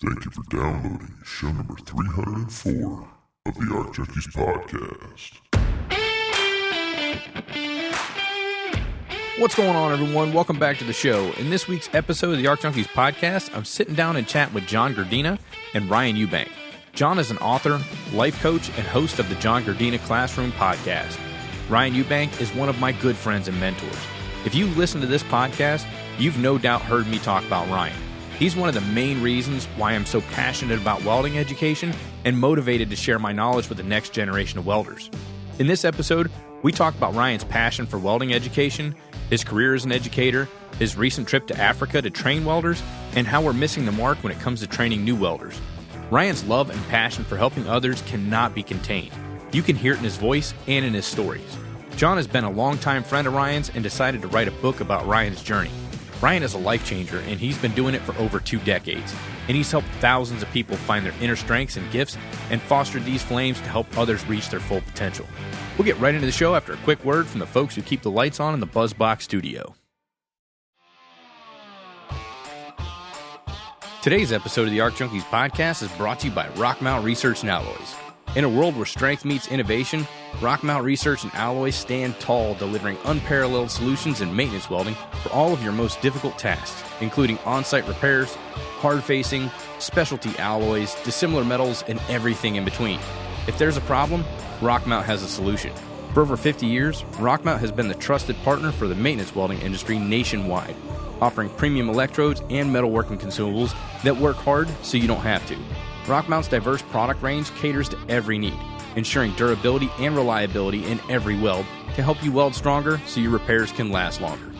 Thank you for downloading show number 304 of the Arc Junkies Podcast. What's going on, everyone? Welcome back to the show. In this week's episode of the Arc Junkies Podcast, I'm sitting down and chatting with John Grdina and Ryan Eubank. John is an author, life coach, and host of the John Grdina Classroom Podcast. Ryan Eubank is one of my good friends and mentors. If you listen to this podcast, you've no doubt heard me talk about Ryan. He's one of the main reasons why I'm so passionate about welding education and motivated to share my knowledge with the next generation of welders. In this episode, we talk about Ryan's passion for welding education, his career as an educator, his recent trip to Africa to train welders, and how we're missing the mark when it comes to training new welders. Ryan's love and passion for helping others cannot be contained. You can hear it in his voice and in his stories. John has been a longtime friend of Ryan's and decided to write a book about Ryan's journey. Ryan is a life changer, and he's been doing it for over 2 decades. And he's helped thousands of people find their inner strengths and gifts and fostered these flames to help others reach their full potential. We'll get right into the show after a quick word from the folks who keep the lights on in the BuzzBox studio. Today's episode of the Arc Junkies Podcast is brought to you by Rockmount Research and Alloys. In a world where strength meets innovation, Rockmount Research and Alloys stand tall, delivering unparalleled solutions in maintenance welding for all of your most difficult tasks, including on-site repairs, hard-facing, specialty alloys, dissimilar metals, and everything in between. If there's a problem, Rockmount has a solution. For over 50 years, Rockmount has been the trusted partner for the maintenance welding industry nationwide, offering premium electrodes and metalworking consumables that work hard so you don't have to. Rockmount's diverse product range caters to every need, ensuring durability and reliability in every weld to help you weld stronger so your repairs can last longer.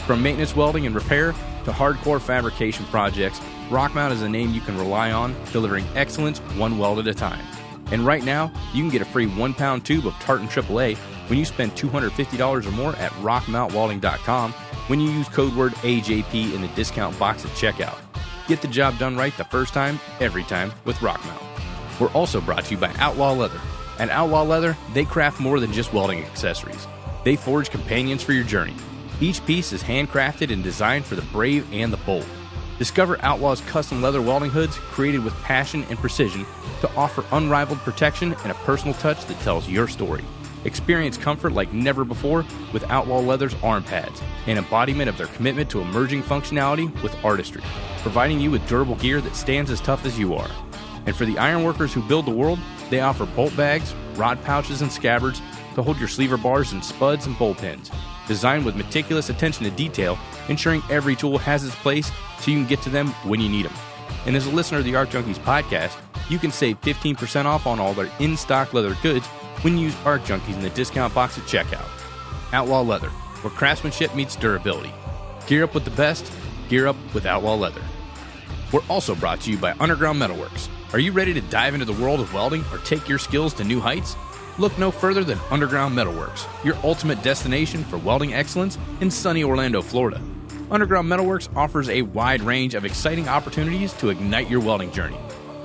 From maintenance welding and repair to hardcore fabrication projects, Rockmount is a name you can rely on, delivering excellence one weld at a time. And right now, you can get a free 1-pound tube of Tartan AAA when you spend $250 or more at rockmountwelding.com when you use code word AJP in the discount box at checkout. Get the job done right the first time, every time with Rockmount. We're also brought to you by Outlaw Leather. At Outlaw Leather, they craft more than just welding accessories. They forge companions for your journey. Each piece is handcrafted and designed for the brave and the bold. Discover Outlaw's custom leather welding hoods created with passion and precision to offer unrivaled protection and a personal touch that tells your story. Experience comfort like never before with Outlaw Leather's arm pads, an embodiment of their commitment to emerging functionality with artistry, providing you with durable gear that stands as tough as you are. And for the ironworkers who build the world, they offer bolt bags, rod pouches, and scabbards to hold your sleever bars and spuds and bolt pins, designed with meticulous attention to detail, ensuring every tool has its place so you can get to them when you need them. And as a listener of the Arc Junkies Podcast, you can save 15% off on all their in-stock leather goods when you use Arc Junkies in the discount box at checkout. Outlaw Leather, where craftsmanship meets durability. Gear up with the best, gear up with Outlaw Leather. We're also brought to you by Underground Metalworks. Are you ready to dive into the world of welding or take your skills to new heights? Look no further than Underground Metalworks, your ultimate destination for welding excellence in sunny Orlando, Florida. Underground Metalworks offers a wide range of exciting opportunities to ignite your welding journey.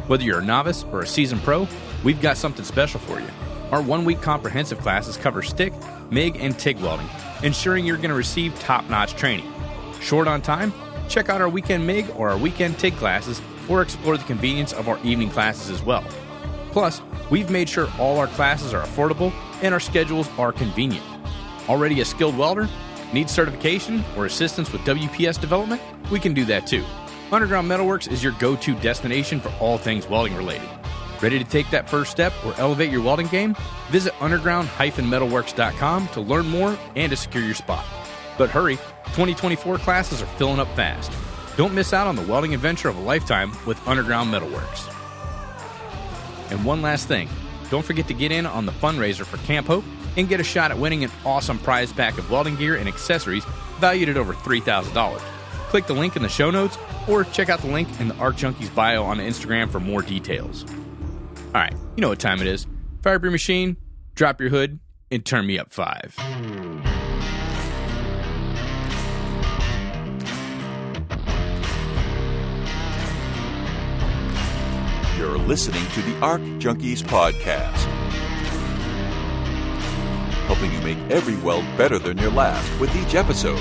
Whether you're a novice or a seasoned pro, we've got something special for you. Our 1-week comprehensive classes cover stick, MIG, and TIG welding, ensuring you're going to receive top-notch training. Short on time? Check out our weekend MIG or our weekend TIG classes, or explore the convenience of our evening classes as well. Plus, we've made sure all our classes are affordable and our schedules are convenient. Already a skilled welder? Need certification or assistance with WPS development? We can do that too. Underground Metalworks is your go-to destination for all things welding related. Ready to take that first step or elevate your welding game? Visit underground-metalworks.com to learn more and to secure your spot. But hurry, 2024 classes are filling up fast. Don't miss out on the welding adventure of a lifetime with Underground Metalworks. And one last thing, don't forget to get in on the fundraiser for Camp Hope and get a shot at winning an awesome prize pack of welding gear and accessories valued at over $3,000. Click the link in the show notes or check out the link in the Arc Junkies bio on Instagram for more details. All right, you know what time it is. Fire up your machine, drop your hood, and turn me up 5. You're listening to the Arc Junkies Podcast, helping you make every weld better than your last with each episode.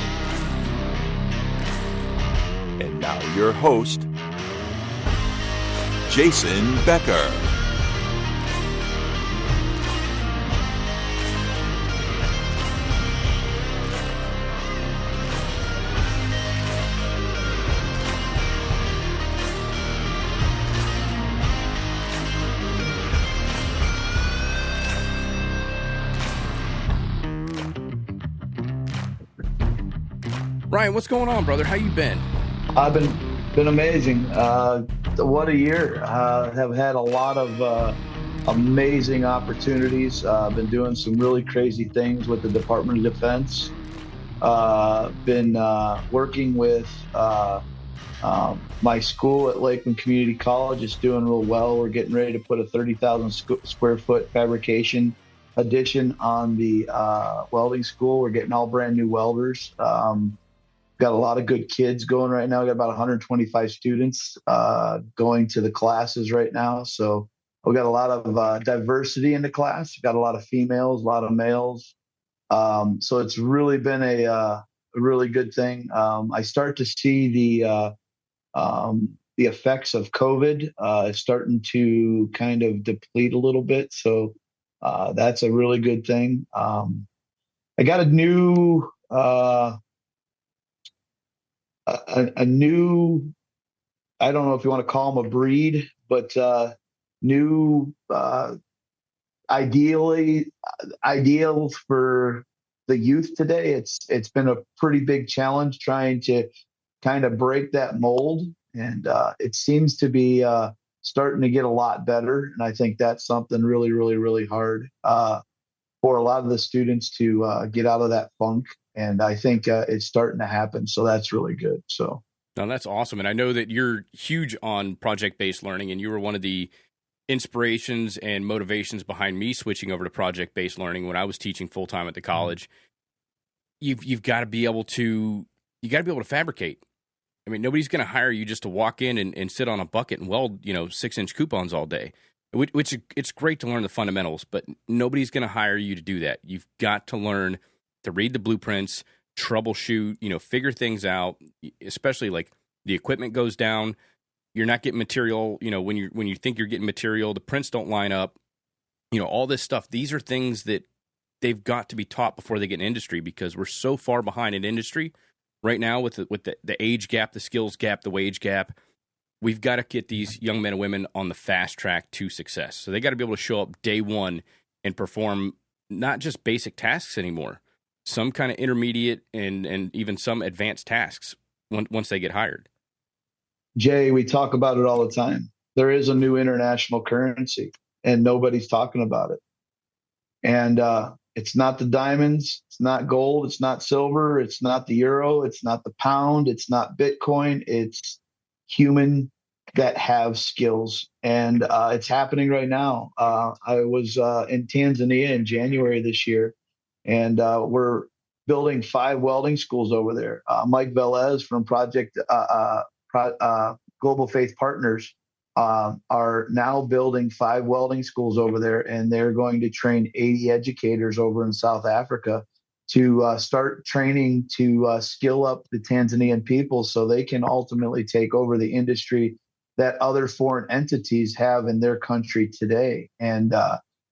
And now your host, Jason Becker. Ryan, what's going on, brother? How you been? I've been amazing. What a year. Have had a lot of amazing opportunities. Been doing some really crazy things with the Department of Defense. Been working with my school at Lakeland Community College. It's doing real well. We're getting ready to put a 30,000 square foot fabrication addition on the welding school. We're getting all brand new welders. Got a lot of good kids going right now. We got about 125 students going to the classes right now. So we got a lot of diversity in the class. We've got a lot of females, a lot of males. So it's really been a really good thing. I start to see the effects of COVID starting to kind of deplete a little bit. So that's a really good thing. I got a new new, I don't know if you want to call them a breed, but new ideal for the youth today. It's been a pretty big challenge trying to kind of break that mold, and it seems to be starting to get a lot better. And I think that's something really, really, really hard for a lot of the students to get out of that funk. And I think it's starting to happen. So that's really good. So no, that's awesome. And I know that you're huge on project-based learning, and you were one of the inspirations and motivations behind me switching over to project-based learning when I was teaching full-time at the college. You've got to be able to fabricate. I mean, nobody's going to hire you just to walk in and sit on a bucket and weld, 6-inch coupons all day, which it's great to learn the fundamentals, but nobody's going to hire you to do that. You've got to learn to read the blueprints, troubleshoot, figure things out, especially like the equipment goes down. You're not getting material, when you think you're getting material, the prints don't line up, all this stuff. These are things that they've got to be taught before they get in industry, because we're so far behind in industry right now with the age gap, the skills gap, the wage gap. We've got to get these young men and women on the fast track to success. So they got to be able to show up day one and perform not just basic tasks anymore, some kind of intermediate and even some advanced tasks once they get hired. Jay, we talk about it all the time. There is a new international currency, and nobody's talking about it. And it's not the diamonds, it's not gold, it's not silver, it's not the euro, it's not the pound, it's not Bitcoin, it's human that have skills. And it's happening right now. I was in Tanzania in January this year, and we're building 5 welding schools over there. Mike Velez from Project Global Faith Partners are now building 5 welding schools over there, and they're going to train 80 educators over in South Africa to start training to skill up the Tanzanian people so they can ultimately take over the industry that other foreign entities have in their country today. And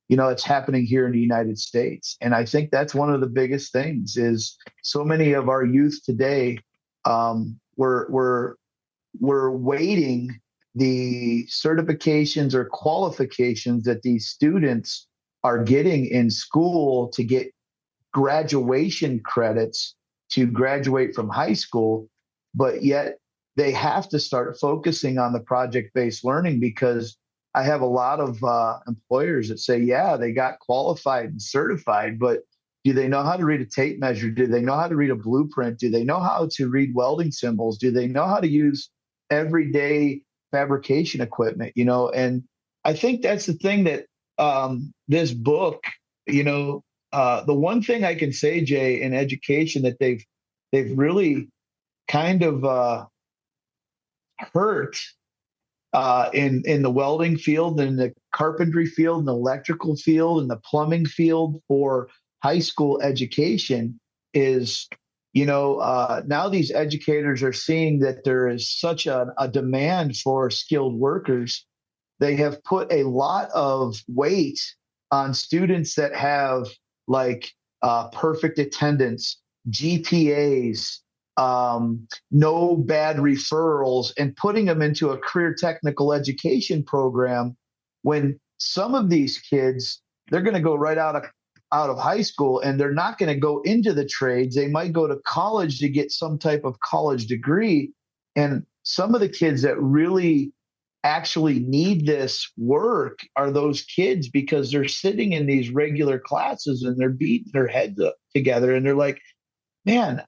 it's happening here in the United States. And I think that's one of the biggest things is so many of our youth today, we're waiting the certifications or qualifications that these students are getting in school to get graduation credits to graduate from high school, but yet they have to start focusing on the project-based learning, because I have a lot of employers that say, yeah, they got qualified and certified, but do they know how to read a tape measure? Do they know how to read a blueprint? Do they know how to read welding symbols? Do they know how to use everyday fabrication equipment? And I think that's the thing that this book, the one thing I can say, Jay, in education that they've really kind of hurt in the welding field, in the carpentry field, in the electrical field, in the plumbing field for high school education is, now these educators are seeing that there is such a demand for skilled workers they have put a lot of weight on students that have like perfect attendance, GPAs, no bad referrals, and putting them into a career technical education program when some of these kids, they're going to go right out of high school and they're not going to go into the trades. They might go to college to get some type of college degree. And some of the kids that really actually need this work are those kids because they're sitting in these regular classes and they're beating their heads up together. And they're like, man,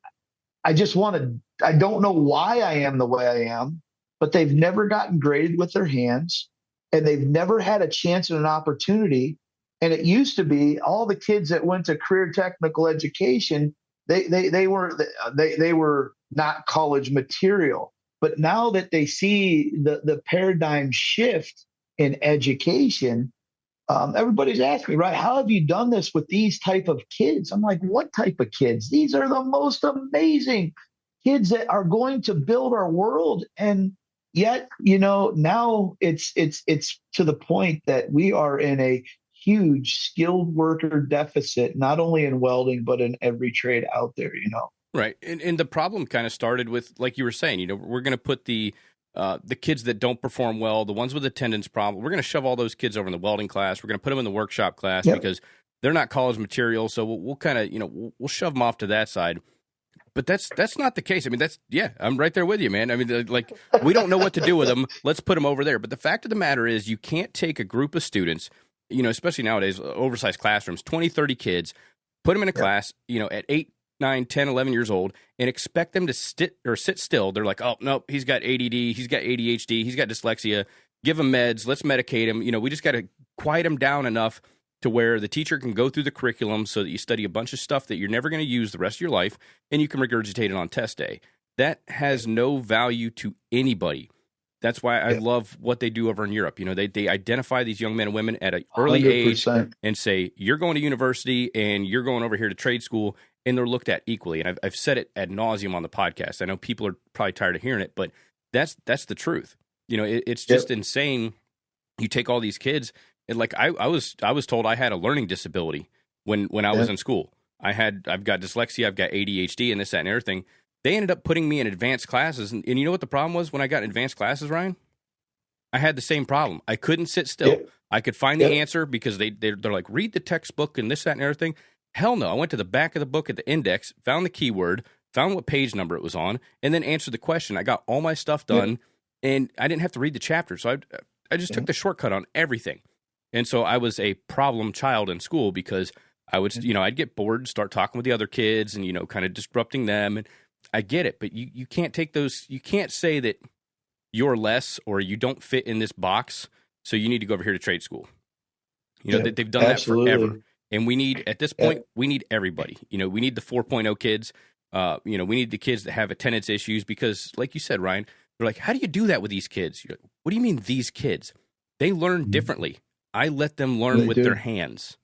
I don't know why I am the way I am, but they've never gotten graded with their hands and they've never had a chance and an opportunity. And it used to be all the kids that went to career technical education, they were not college material. But now that they see the paradigm shift in education, everybody's asking me, right, how have you done this with these type of kids? I'm like, what type of kids? These are the most amazing kids that are going to build our world. And yet, now it's to the point that we are in a huge skilled worker deficit, not only in welding, but in every trade out there, Right. And the problem kind of started with, like you were saying, we're going to put the kids that don't perform well, the ones with attendance problem, we're going to shove all those kids over in the welding class. We're going to put them in the workshop class because they're not college material. So we'll kind of, we'll shove them off to that side. But that's not the case. I mean, I'm right there with you, man. I mean, like, we don't know what to do with them. Let's put them over there. But the fact of the matter is you can't take a group of students, especially nowadays, oversized classrooms, 20, 30 kids, put them in a class, at 8, 9, 10, 11 years old and expect them to sit still. They're like, oh, no, he's got ADD, he's got ADHD, he's got dyslexia. Give him meds. Let's medicate him. We just got to quiet him down enough to where the teacher can go through the curriculum so that you study a bunch of stuff that you're never going to use the rest of your life and you can regurgitate it on test day. That has no value to anybody. That's why I love what they do over in Europe. They identify these young men and women at an early 100%. Age and say, you're going to university and you're going over here to trade school, and they're looked at equally. And I've said it ad nauseum on the podcast. I know people are probably tired of hearing it, but that's the truth. It's just insane. You take all these kids, and like I was told I had a learning disability when I was in school. I've got dyslexia, I've got ADHD, and this, that, and everything. They ended up putting me in advanced classes. And you know what the problem was when I got in advanced classes, Ryan? I had the same problem. I couldn't sit still. Yep. I could find the answer because they're like, read the textbook and this, that, and everything. Hell no. I went to the back of the book at the index, found the keyword, found what page number it was on, and then answered the question. I got all my stuff done, and I didn't have to read the chapter. So I just took the shortcut on everything. And so I was a problem child in school because I would, I'd get bored, start talking with the other kids and, kind of disrupting them. And I get it, but you can't take those. You can't say that you're less or you don't fit in this box, so you need to go over here to trade school. They've done that forever. And we need, at this point, we need everybody. We need the 4.0 kids. We need the kids that have attendance issues because, like you said, Ryan, they're like, how do you do that with these kids? You're like, what do you mean these kids? They learn differently. I let them learn with their hands.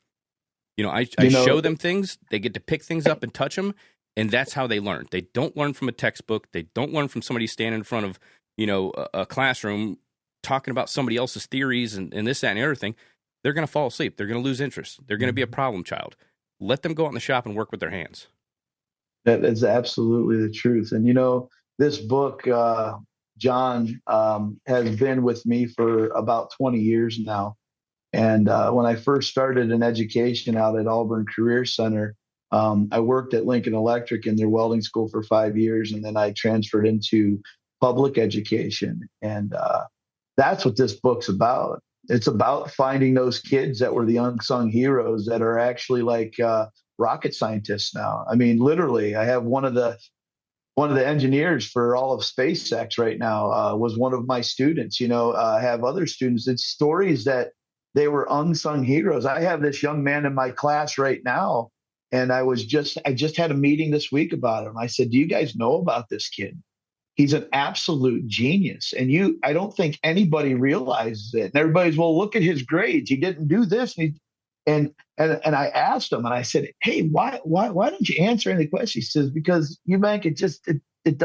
I show them things. They get to pick things up and touch them. And that's how they learn. They don't learn from a textbook. They don't learn from somebody standing in front of, a classroom talking about somebody else's theories and this, that, and the other thing. They're going to fall asleep. They're going to lose interest. They're going to be a problem child. Let them go out in the shop and work with their hands. That is absolutely the truth. And, this book, John, has been with me for about 20 years now. And when I first started in education out at Auburn Career Center, I worked at Lincoln Electric in their welding school for 5 years, and then I transferred into public education. And that's what this book's about. It's about finding those kids that were the unsung heroes that are actually like rocket scientists now. I mean, literally, I have one of the engineers for all of SpaceX right now was one of my students. I have other students. It's stories that they were unsung heroes. I have this young man in my class right now. And I just had a meeting this week about him. I said, do you guys know about this kid? He's an absolute genius. And I don't think anybody realizes it. And everybody's, well, look at his grades. He didn't do this. And I asked him and I said, hey, why don't you answer any questions? He says, because Eubank, it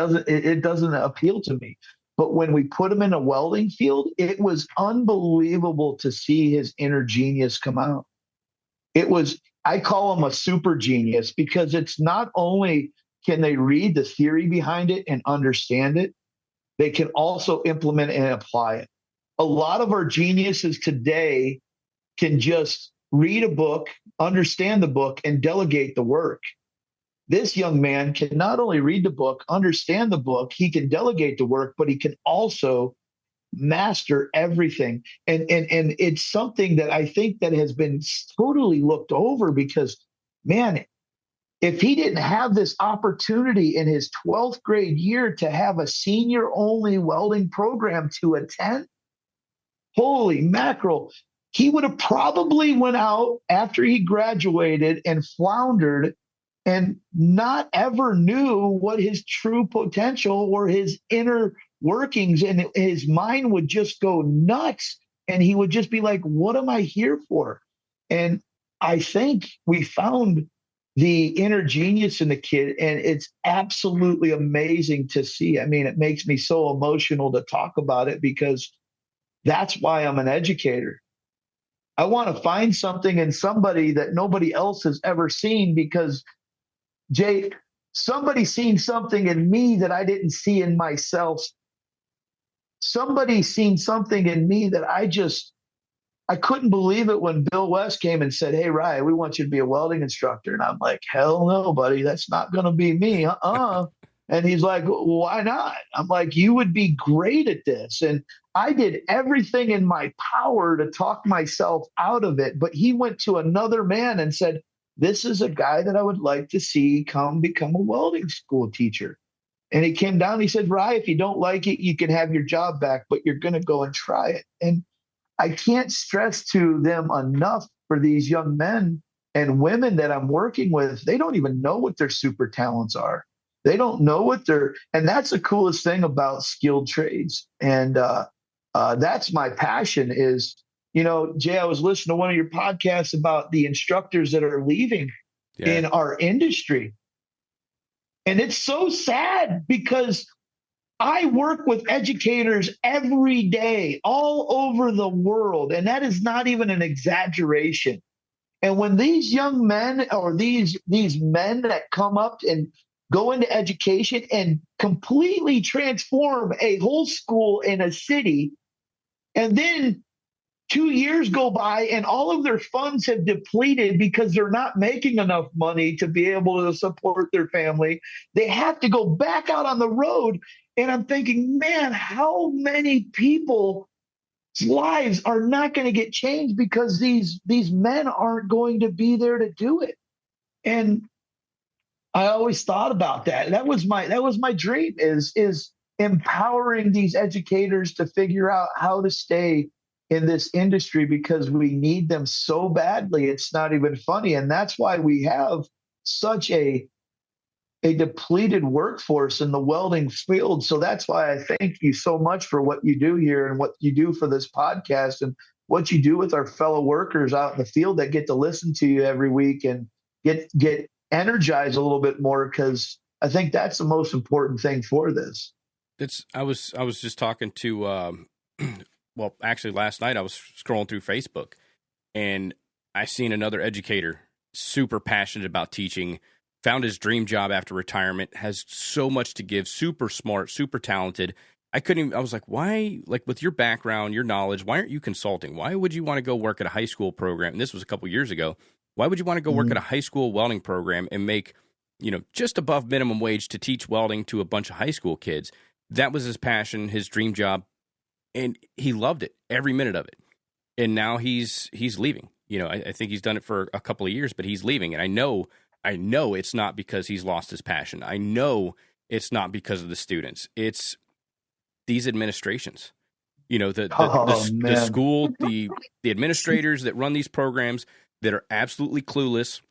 doesn't appeal to me. But when we put him in a welding field, it was unbelievable to see his inner genius come out. I call him a super genius because it's not only can they read the theory behind it and understand it, they can also implement and apply it. A lot of our geniuses today can just read a book, understand the book, and delegate the work. This young man can not only read the book, understand the book, he can delegate the work, but he can also master everything. And it's something that I think that has been totally looked over because, man, if he didn't have this opportunity in his 12th grade year to have a senior only welding program to attend, holy mackerel, he would have probably went out after he graduated and floundered and not ever knew what his true potential or his inner workings, and his mind would just go nuts and he would just be like, what am I here for? And I think we found the inner genius in the kid, and it's absolutely amazing to see. I mean, it makes me so emotional to talk about it because that's why I'm an educator. I want to find something in somebody that nobody else has ever seen because, Jay, somebody's seen something in me that I didn't see in myself. Somebody's seen something in me that I couldn't believe it when Bill West came and said, hey, Ryan, we want you to be a welding instructor. And I'm like, hell no, buddy, that's not going to be me. And he's like, why not? I'm like, you would be great at this. And I did everything in my power to talk myself out of it. But he went to another man and said, this is a guy that I would like to see come become a welding school teacher. And he came down, he said, Rye, if you don't like it, you can have your job back, but you're going to go and try it. And I can't stress to them enough for these young men and women that I'm working with. They don't even know what their super talents are. They don't know and that's the coolest thing about skilled trades. And that's my passion is, Jay, I was listening to one of your podcasts about the instructors that are leaving in our industry. And it's so sad because I work with educators every day all over the world. And that is not even an exaggeration. And when these young men or these men that come up and go into education and completely transform a whole school in a city, and then 2 years go by and all of their funds have depleted because they're not making enough money to be able to support their family. They have to go back out on the road. And I'm thinking, man, how many people's lives are not going to get changed because these men aren't going to be there to do it? And I always thought about that. That was my dream is empowering these educators to figure out how to stay in this industry because we need them so badly. It's not even funny. And that's why we have such a depleted workforce in the welding field. So that's why I thank you so much for what you do here and what you do for this podcast and what you do with our fellow workers out in the field that get to listen to you every week and get energized a little bit more, because I think that's the most important thing for this. I was just talking to well, actually last night I was scrolling through Facebook and I seen another educator super passionate about teaching, found his dream job after retirement, has so much to give, super smart, super talented. I was like, why, like with your background, your knowledge, why aren't you consulting? Why would you want to go work at a high school program? And this was a couple years ago. Why would you want to go work at a high school welding program and make, just above minimum wage to teach welding to a bunch of high school kids? That was his passion, his dream job. And he loved it, every minute of it. And now he's leaving. I think he's done it for a couple of years, but he's leaving. And I know it's not because he's lost his passion. I know it's not because of the students. It's these administrations. The school, the administrators that run these programs that are absolutely clueless,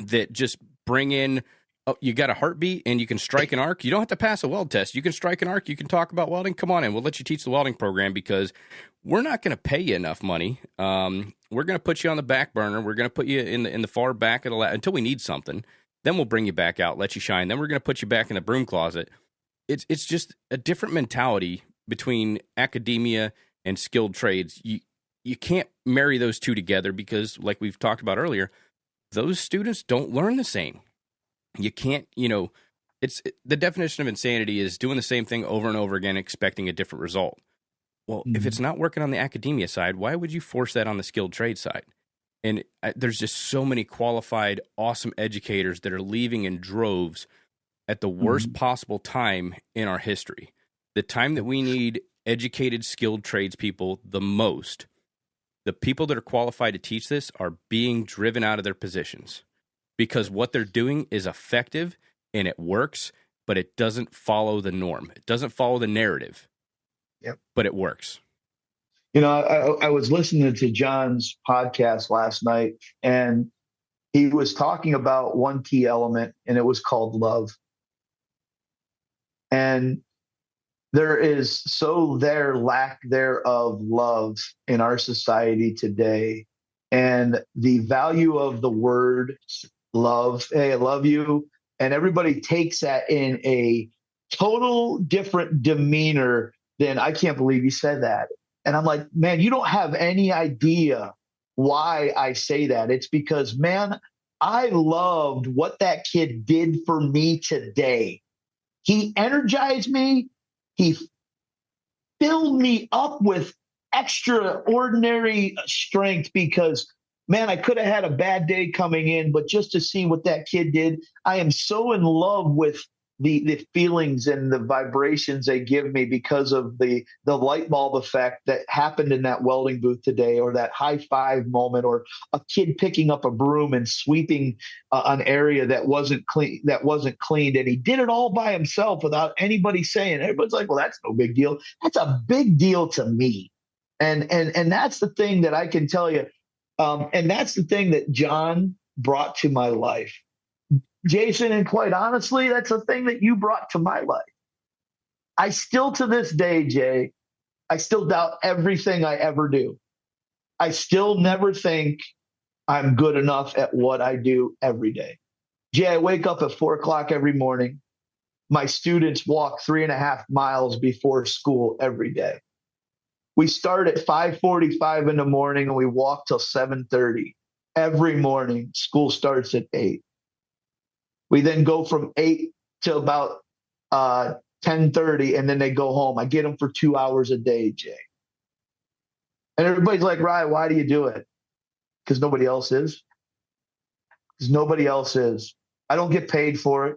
that just bring in, you got a heartbeat and you can strike an arc. You don't have to pass a weld test. You can strike an arc. You can talk about welding. Come on in. We'll let you teach the welding program because we're not going to pay you enough money. We're going to put you on the back burner. We're going to put you in the far back of the lab until we need something. Then we'll bring you back out, let you shine. Then we're going to put you back in the broom closet. It's just a different mentality between academia and skilled trades, you can't marry those two together because, like we've talked about earlier, those students don't learn the same. You can't, it's the definition of insanity is doing the same thing over and over again, expecting a different result. Well, if it's not working on the academia side, why would you force that on the skilled trade side? And there's just so many qualified, awesome educators that are leaving in droves at the worst possible time in our history. The time that we need educated, skilled tradespeople the most. The people that are qualified to teach this are being driven out of their positions because what they're doing is effective and it works, but it doesn't follow the norm. It doesn't follow the narrative. Yep. But it works. I was listening to John's podcast last night, and he was talking about one key element, and it was called love. And there is lack thereof love in our society today. And the value of the word love, hey, I love you. And everybody takes that in a total different demeanor than I can't believe you said that. And I'm like, man, you don't have any idea why I say that. It's because, man, I loved what that kid did for me today. He energized me. He filled me up with extraordinary strength because, man, I could have had a bad day coming in, but just to see what that kid did, I am so in love with the feelings and the vibrations they give me because of the light bulb effect that happened in that welding booth today, or that high five moment, or a kid picking up a broom and sweeping an area that wasn't cleaned. And he did it all by himself without anybody saying. Everybody's like, well, that's no big deal. That's a big deal to me. And that's the thing that I can tell you. And that's the thing that John brought to my life. Jason, and quite honestly, that's the thing that you brought to my life. I still, to this day, Jay, I still doubt everything I ever do. I still never think I'm good enough at what I do every day. Jay, I wake up at 4 o'clock every morning. My students walk 3.5 miles before school every day. We start at 5:45 in the morning and we walk till 7:30 every morning. School starts at 8. We then go from 8 to about 10:30, and then they go home. I get them for 2 hours a day, Jay. And everybody's like, Ryan, why do you do it? Because nobody else is. Because nobody else is. I don't get paid for it.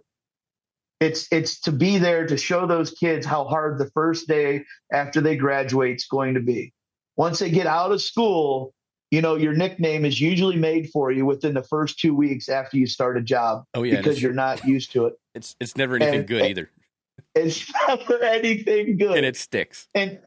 It's to be there to show those kids how hard the first day after they graduate is going to be. Once they get out of school, your nickname is usually made for you within the first 2 weeks after you start a job. Oh, yeah, because you're not used to it. It's never anything good either. It's never anything good. And it sticks. And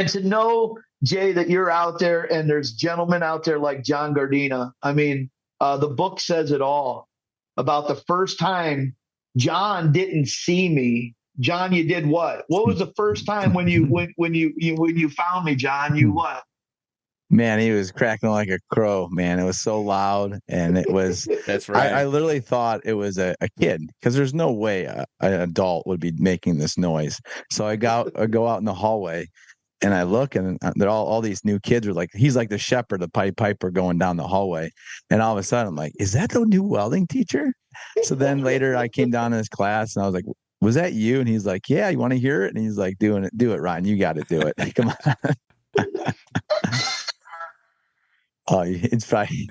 to know, Jay, that you're out there and there's gentlemen out there like John Grdina. I mean, the book says it all about the first time John didn't see me. John, you did what? What was the first time when you found me, John? You what? Man, he was cracking like a crow, man. It was so loud. And it was, that's right. I literally thought it was a kid, because there's no way an adult would be making this noise. So I go out in the hallway and I look, and they're all these new kids are like, he's like the shepherd, the Pied Piper going down the hallway. And all of a sudden I'm like, is that the new welding teacher? So then later I came down to his class and I was like, was that you? And he's like, yeah, you want to hear it? And he's like, do it, Ryan, you got to do it. Come on. Oh, it's fine.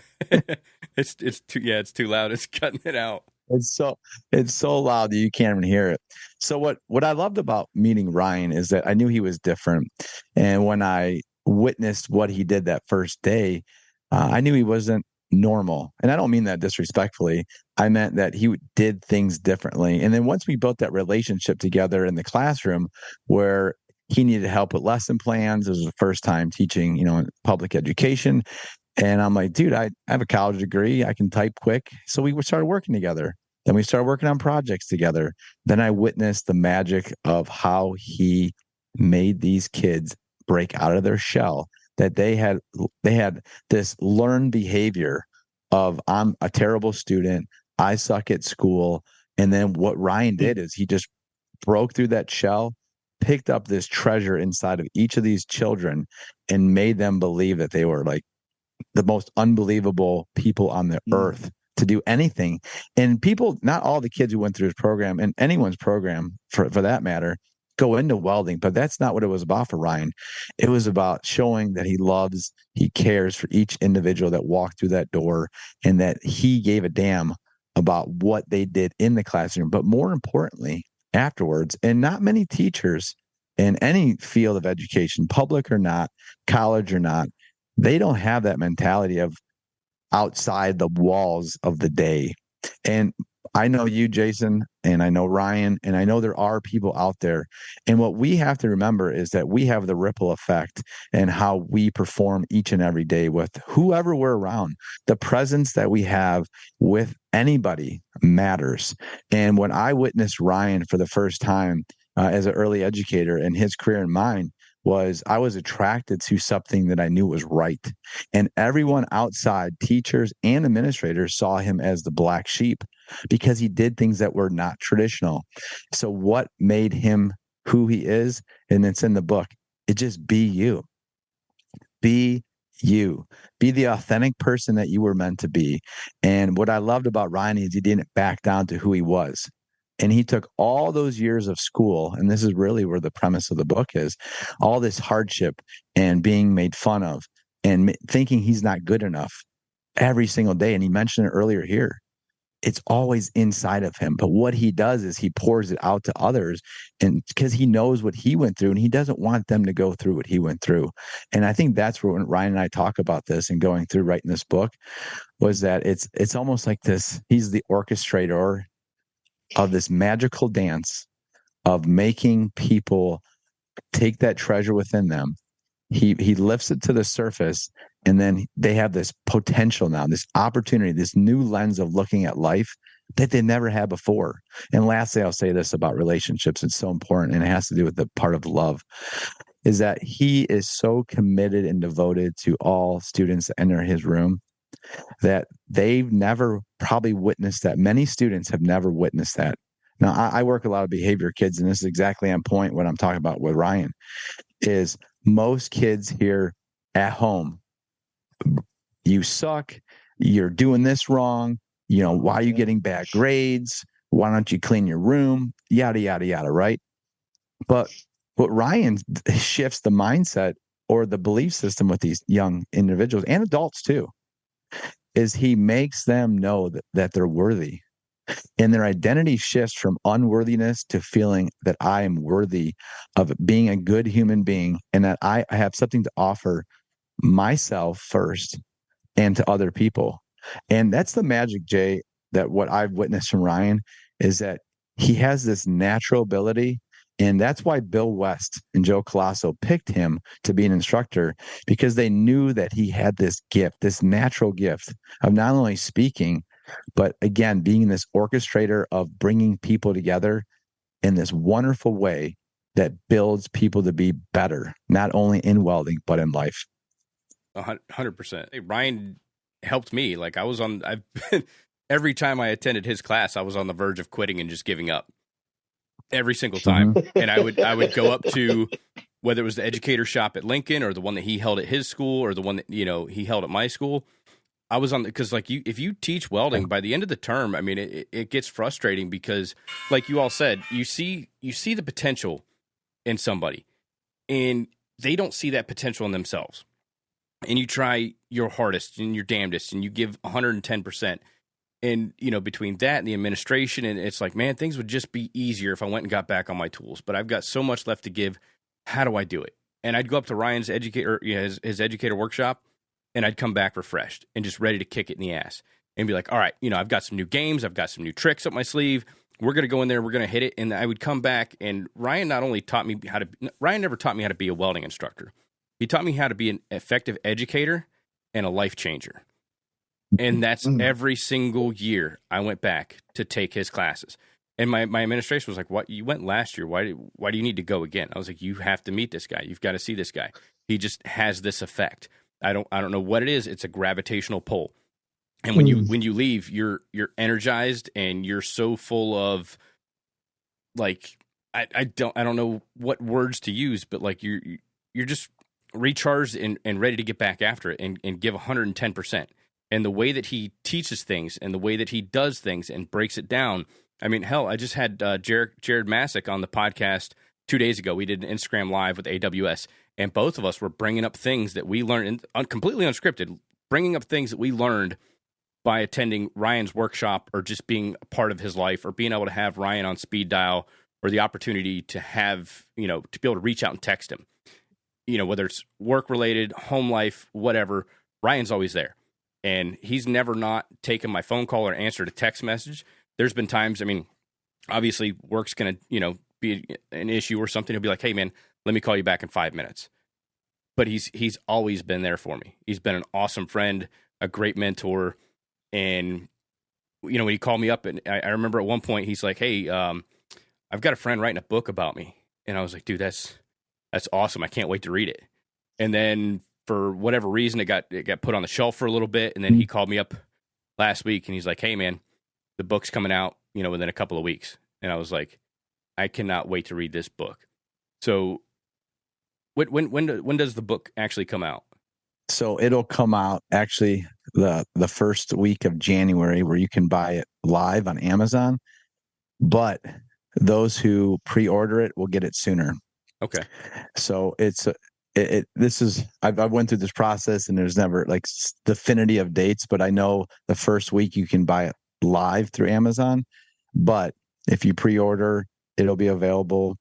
it's too loud. It's cutting it out. It's so loud that you can't even hear it. So what I loved about meeting Ryan is that I knew he was different. And when I witnessed what he did that first day, I knew he wasn't normal. And I don't mean that disrespectfully. I meant that he did things differently. And then once we built that relationship together in the classroom, where he needed help with lesson plans, it was the first time teaching, in public education. And I'm like, dude, I have a college degree. I can type quick. So we started working together. Then we started working on projects together. Then I witnessed the magic of how he made these kids break out of their shell, that they had this learned behavior of, I'm a terrible student, I suck at school. And then what Ryan did is he just broke through that shell picked up this treasure inside of each of these children and made them believe that they were like the most unbelievable people on the earth to do anything. And people, not all the kids who went through his program, and anyone's program for that matter, go into welding, but that's not what it was about for Ryan. It was about showing that he cares for each individual that walked through that door, and that he gave a damn about what they did in the classroom, but more importantly, afterwards. And not many teachers in any field of education, public or not, college or not, they don't have that mentality of outside the walls of the day. And I know you, Jason, and I know Ryan, and I know there are people out there. And what we have to remember is that we have the ripple effect and how we perform each and every day with whoever we're around. The presence that we have with anybody matters. And when I witnessed Ryan for the first time as an early educator in his career and mine, I was attracted to something that I knew was right. And everyone outside, teachers and administrators, saw him as the black sheep because he did things that were not traditional. So what made him who he is? And it's in the book. It just be you. Be you. Be the authentic person that you were meant to be. And what I loved about Ryan is he didn't back down to who he was. And he took all those years of school, and this is really where the premise of the book is, all this hardship and being made fun of and thinking he's not good enough every single day. And he mentioned it earlier here. It's always inside of him. But what he does is he pours it out to others, and because he knows what he went through and he doesn't want them to go through what he went through. And I think that's where when Ryan and I talk about this and going through writing this book was that it's almost like this. He's the orchestrator of this magical dance of making people take that treasure within them. He lifts it to the surface, and then they have this potential now, this opportunity, this new lens of looking at life that they never had before. And lastly, I'll say this about relationships. It's so important, and it has to do with the part of love, is that he is so committed and devoted to all students that enter his room that they've never probably witnessed that. Many students have never witnessed that. Now, I work a lot of behavior kids, and this is exactly on point what I'm talking about with Ryan, is most kids here at home, you suck, you're doing this wrong, why are you getting bad grades? Why don't you clean your room? Yada, yada, yada, right? But what Ryan shifts the mindset or the belief system with these young individuals and adults too, is he makes them know that they're worthy. And their identity shifts from unworthiness to feeling that I am worthy of being a good human being and that I have something to offer myself first and to other people. And that's the magic, Jay, that what I've witnessed from Ryan is that he has this natural ability. And that's why Bill West and Joe Colasso picked him to be an instructor, because they knew that he had this gift, this natural gift of not only speaking, but again, being this orchestrator of bringing people together in this wonderful way that builds people to be better, not only in welding, but in life. 100%. Ryan helped me. Like every time I attended his class, I was on the verge of quitting and just giving up. Every single time. And I would go up to, whether it was the educator shop at Lincoln or the one that he held at his school or the one that, he held at my school. I was on, because if you teach welding by the end of the term, I mean, it gets frustrating because like you all said, you see the potential in somebody and they don't see that potential in themselves. And you try your hardest and your damnedest and you give 110%. And, between that and the administration, and it's like, man, things would just be easier if I went and got back on my tools. But I've got so much left to give. How do I do it? And I'd go up to Ryan's educator, his educator workshop, and I'd come back refreshed and just ready to kick it in the ass and be like, all right, I've got some new games. I've got some new tricks up my sleeve. We're going to go in there. We're going to hit it. And I would come back, and Ryan never taught me how to be a welding instructor. He taught me how to be an effective educator and a life changer. And that's every single year I went back to take his classes. And my administration was like, "What? You went last year. Why do you need to go again?" I was like, "You have to meet this guy. You've got to see this guy. He just has this effect. I don't know what it is. It's a gravitational pull. And when you leave, you're energized and you're so full of like I don't know what words to use, but like you're just recharged and ready to get back after it and give 110%. And the way that he teaches things and the way that he does things and breaks it down. I mean, hell, I just had Jared Masick on the podcast 2 days ago. We did an Instagram Live with AWS, and both of us were bringing up things that we learned, completely unscripted, bringing up things that we learned by attending Ryan's workshop or just being a part of his life or being able to have Ryan on speed dial or the opportunity to have, to be able to reach out and text him. Whether it's work-related, home life, whatever, Ryan's always there. And he's never not taken my phone call or answered a text message. There's been times, I mean, obviously work's going to, be an issue or something. He'll be like, hey, man, let me call you back in 5 minutes. But he's always been there for me. He's been an awesome friend, a great mentor. And, when he called me up, and I remember at one point, he's like, hey, I've got a friend writing a book about me. And I was like, dude, that's awesome. I can't wait to read it. And then for whatever reason, it got put on the shelf for a little bit. And then he called me up last week and he's like, hey man, the book's coming out, within a couple of weeks. And I was like, I cannot wait to read this book. So when does the book actually come out? So it'll come out actually the first week of January, where you can buy it live on Amazon, but those who pre-order it will get it sooner. Okay. So I've went through this process and there's never like definity of dates, but I know the first week you can buy it live through Amazon, but if you pre-order, it'll be available.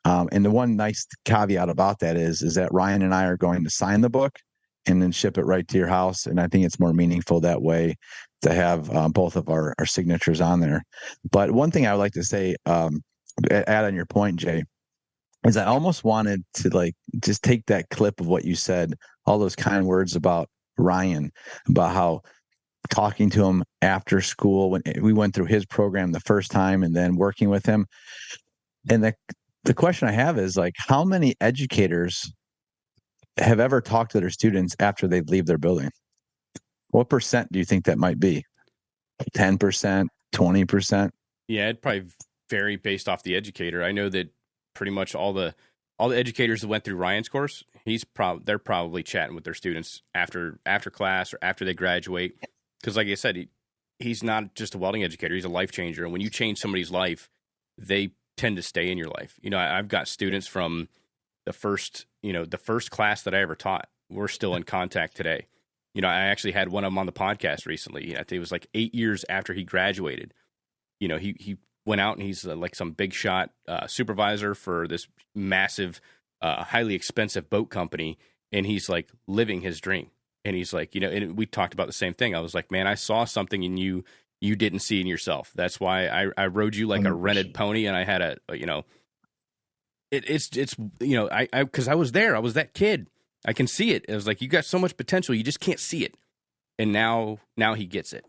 And the one nice caveat about that is that Ryan and I are going to sign the book and then ship it right to your house. And I think it's more meaningful that way to have both of our signatures on there. But one thing I would like to say, add on your point, Jay, is I almost wanted to like just take that clip of what you said, all those kind words about Ryan, about how talking to him after school when we went through his program the first time and then working with him. And the question I have is like, how many educators have ever talked to their students after they leave their building? What percent do you think that might be? 10%, 20%? Yeah, it'd probably vary based off the educator. I know that pretty much all the educators that went through Ryan's course, they're probably chatting with their students after class or after they graduate. Because like I said, he's not just a welding educator, he's a life changer. And when you change somebody's life, they tend to stay in your life. I've got students from the first class that I ever taught. We're still in contact today. I actually had one of them on the podcast recently. I think it was like 8 years after he graduated. He went out and he's like some big shot supervisor for this massive, highly expensive boat company. And he's like living his dream. And he's like, and we talked about the same thing. I was like, man, I saw something in you didn't see in yourself. That's why I rode you like 100%. A rented pony. And I had because I was there. I was that kid. I can see it. It was like, you got so much potential. You just can't see it. And now he gets it.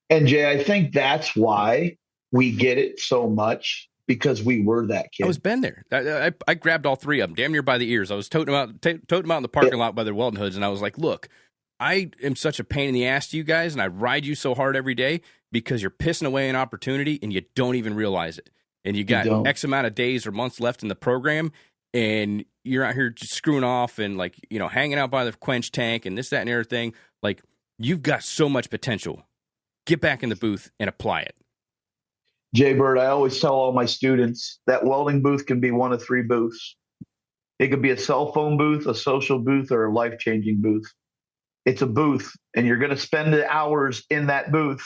And Jay, I think that's why we get it so much, because we were that kid. I was been there. I grabbed all three of them damn near by the ears. I was toting them out in the parking lot by their welding hoods. And I was like, look, I am such a pain in the ass to you guys. And I ride you so hard every day because you're pissing away an opportunity and you don't even realize it. And you got X amount of days or months left in the program, and you're out here just screwing off and like, hanging out by the quench tank and this, that, and everything. Like, you've got so much potential. Get back in the booth and apply it. Jay Bird, I always tell all my students that welding booth can be one of three booths. It could be a cell phone booth, a social booth, or a life-changing booth. It's a booth, and you're going to spend the hours in that booth.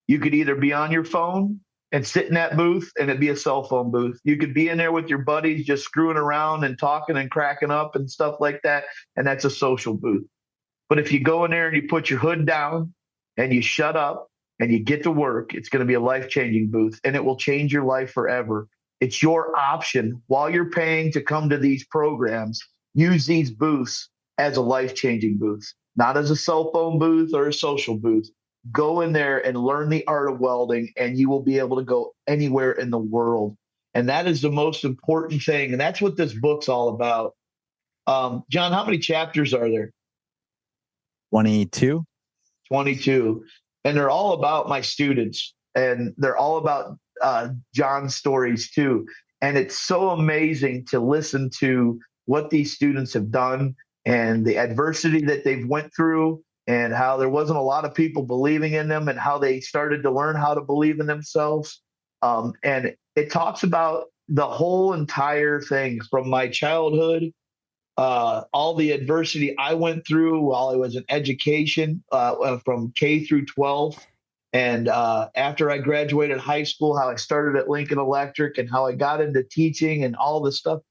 You could either be on your phone and sit in that booth, and it'd be a cell phone booth. You could be in there with your buddies just screwing around and talking and cracking up and stuff like that, and that's a social booth. But if you go in there and you put your hood down and you shut up and you get to work, it's going to be a life-changing booth, and it will change your life forever. It's your option. While you're paying to come to these programs, use these booths as a life-changing booth, not as a cell phone booth or a social booth. Go in there and learn the art of welding, and you will be able to go anywhere in the world. And that is the most important thing. And that's what this book's all about. John, how many chapters are there? 22. 22. And they're all about my students, and they're all about John's stories too. And it's so amazing to listen to what these students have done and the adversity that they've went through, and how there wasn't a lot of people believing in them, and how they started to learn how to believe in themselves. And it talks about the whole entire thing from my childhood, all the adversity I went through while I was in education, from K through 12. And after I graduated high school, how I started at Lincoln Electric and how I got into teaching and all this stuff.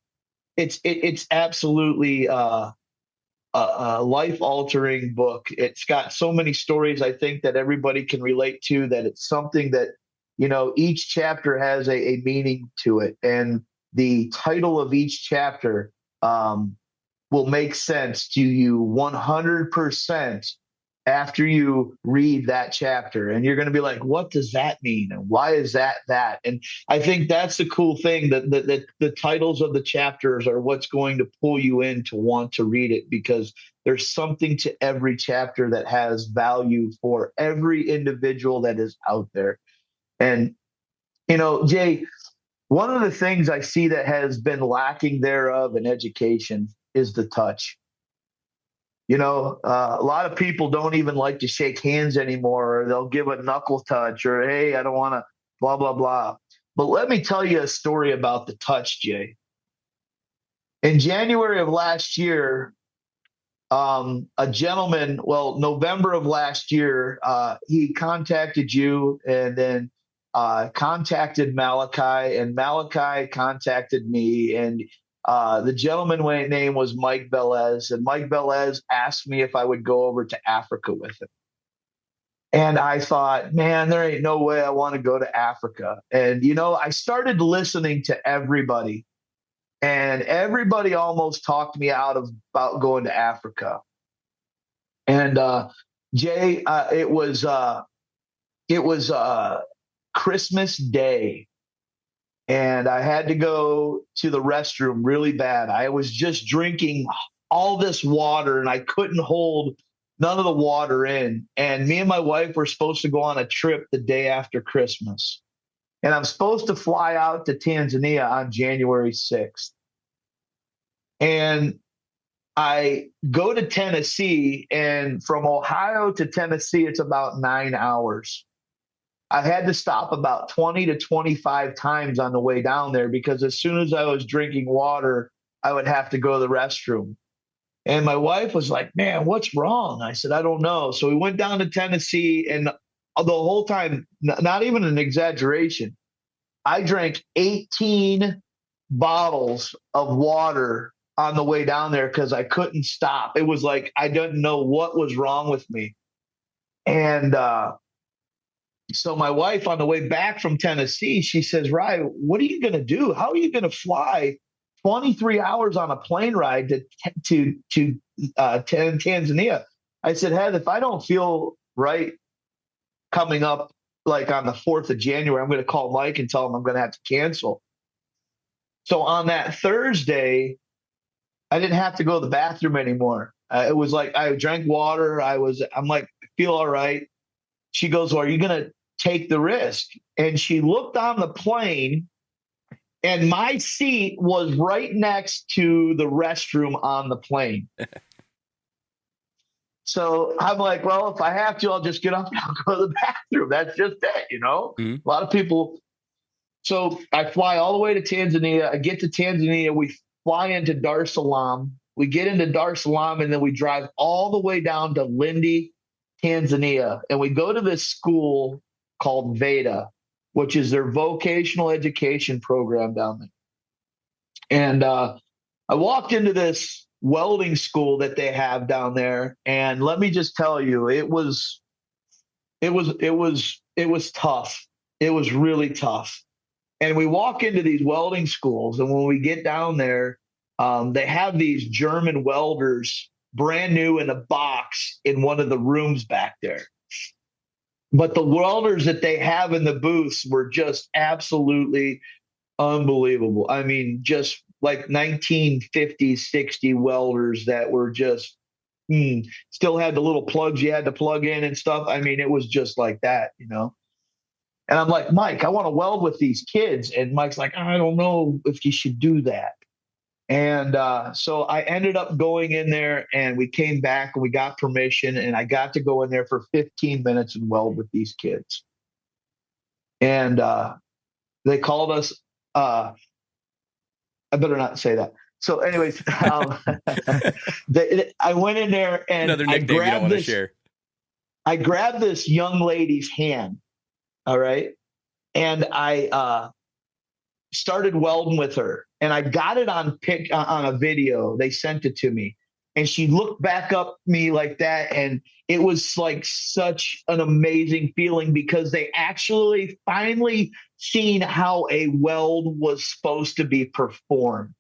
It's absolutely a life-altering book. It's got so many stories I think that everybody can relate to, that it's something that, each chapter has a meaning to it. And the title of each chapter will make sense to you 100% after you read that chapter. And you're going to be like, what does that mean? And why is that? And I think that's the cool thing, that the titles of the chapters are what's going to pull you in to want to read it, because there's something to every chapter that has value for every individual that is out there. And, Jay, one of the things I see that has been lacking thereof in education is the touch. A lot of people don't even like to shake hands anymore, or they'll give a knuckle touch, or, hey, I don't want to blah, blah, blah. But let me tell you a story about the touch, Jay. In January of last year, a gentleman, November of last year, he contacted you, and then contacted Malachi, and Malachi contacted me, and the gentleman's name was Mike Velez, and Mike Velez asked me if I would go over to Africa with him. And I thought, man, there ain't no way I want to go to Africa. And, I started listening to everybody, and everybody almost talked me out of about going to Africa. And Jay, it was Christmas Day. And I had to go to the restroom really bad. I was just drinking all this water, and I couldn't hold none of the water in. And me and my wife were supposed to go on a trip the day after Christmas. And I'm supposed to fly out to Tanzania on January 6th. And I go to Tennessee, and from Ohio to Tennessee, it's about 9 hours. I had to stop about 20 to 25 times on the way down there, because as soon as I was drinking water, I would have to go to the restroom. And my wife was like, man, what's wrong? I said, I don't know. So we went down to Tennessee, and the whole time, not even an exaggeration, I drank 18 bottles of water on the way down there because I couldn't stop. It was like I didn't know what was wrong with me. And so my wife, on the way back from Tennessee, she says, Ryan, what are you going to do? How are you going to fly 23 hours on a plane ride to Tanzania? I said, Heather, if I don't feel right coming up like on the 4th of January, I'm going to call Mike and tell him I'm going to have to cancel. So on that Thursday, I didn't have to go to the bathroom anymore. It was like I drank water. I'm like, I feel all right. She goes, well, are you going to take the risk? And she looked on the plane, and my seat was right next to the restroom on the plane. So I'm like, well, if I have to, I'll just get up and I'll go to the bathroom. That's just it, Mm-hmm. A lot of people. So I fly all the way to Tanzania. I get to Tanzania. We fly into Dar es Salaam. We get into Dar es Salaam, and then we drive all the way down to Lindi, Tanzania. And we go to this school called VEDA, which is their vocational education program down there. And I walked into this welding school that they have down there, and let me just tell you, it was tough. It was really tough. And we walk into these welding schools, and when we get down there, they have these German welders brand new in a box in one of the rooms back there. But the welders that they have in the booths were just absolutely unbelievable. I mean, just like 1950s, 60 welders that were just still had the little plugs you had to plug in and stuff. I mean, it was just like that, And I'm like, Mike, I want to weld with these kids. And Mike's like, I don't know if you should do that. And so I ended up going in there, and we came back and we got permission, and I got to go in there for 15 minutes and weld with these kids. And they called us. I better not say that. So anyways, I went in there and another nickname you don't want to share. I grabbed this young lady's hand. All right. And I started welding with her, and I got it on a video. They sent it to me, and she looked back up me like that. And it was like such an amazing feeling, because they actually finally seen how a weld was supposed to be performed.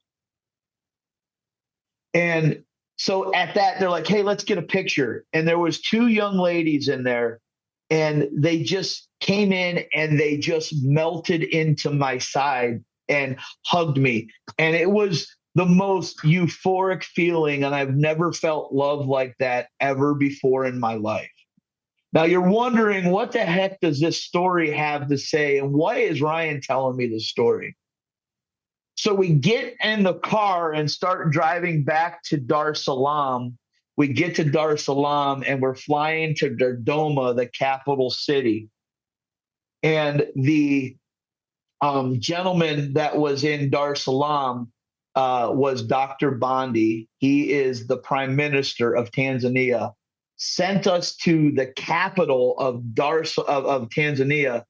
And so at that, they're like, hey, let's get a picture. And there was 2 young ladies in there, and they just came in and they just melted into my side and hugged me. And it was the most euphoric feeling. And I've never felt love like that ever before in my life. Now you're wondering, what the heck does this story have to say? And why is Ryan telling me this story? So we get in the car and start driving back to Dar es Salaam. We get to Dar es Salaam and we're flying to Dodoma, the capital city. And the gentleman that was in Dar es Salaam was Dr. Bondi. He is the Prime Minister of Tanzania. Sent us to the capital of Tanzania,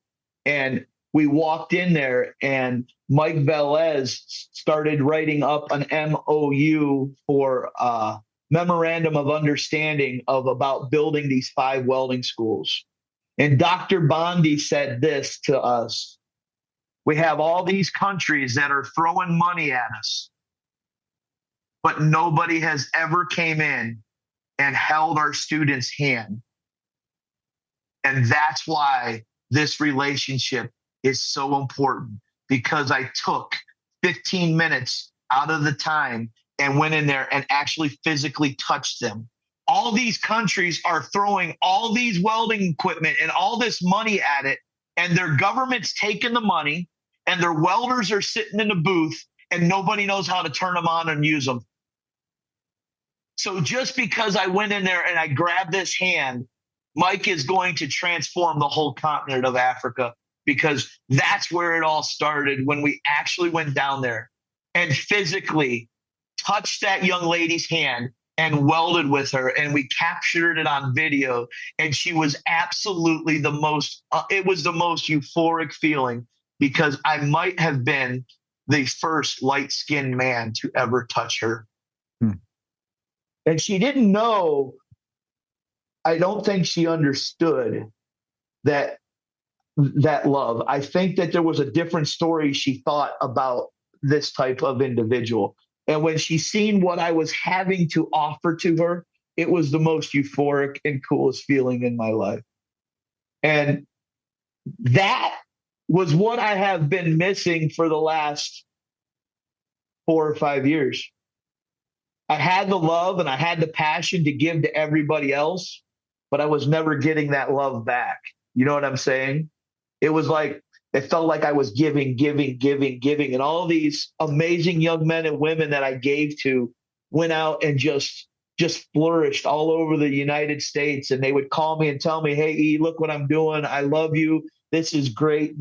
and we walked in there, and Mike Velez started writing up an MOU for memorandum of understanding about building these 5 welding schools. And Dr. Bondi said this to us: we have all these countries that are throwing money at us, but nobody has ever came in and held our students' hand. And that's why this relationship is so important, because I took 15 minutes out of the time and went in there and actually physically touched them. All these countries are throwing all these welding equipment and all this money at it, and their government's taking the money, and their welders are sitting in the booth, and nobody knows how to turn them on and use them. So just because I went in there and I grabbed this hand, Mike is going to transform the whole continent of Africa, because that's where it all started, when we actually went down there and physically touched that young lady's hand and welded with her, and we captured it on video. And she was absolutely it was the most euphoric feeling, because I might have been the first light-skinned man to ever touch her. And she didn't know, I don't think she understood that love. I think that there was a different story she thought about this type of individual. And when she seen what I was having to offer to her, it was the most euphoric and coolest feeling in my life. And that was what I have been missing for the last 4 or 5 years. I had the love and I had the passion to give to everybody else, but I was never getting that love back. You know what I'm saying? It was like, it felt like I was giving. And all these amazing young men and women that I gave to went out and just flourished all over the United States. And they would call me and tell me, hey, E, look what I'm doing. I love you. This is great.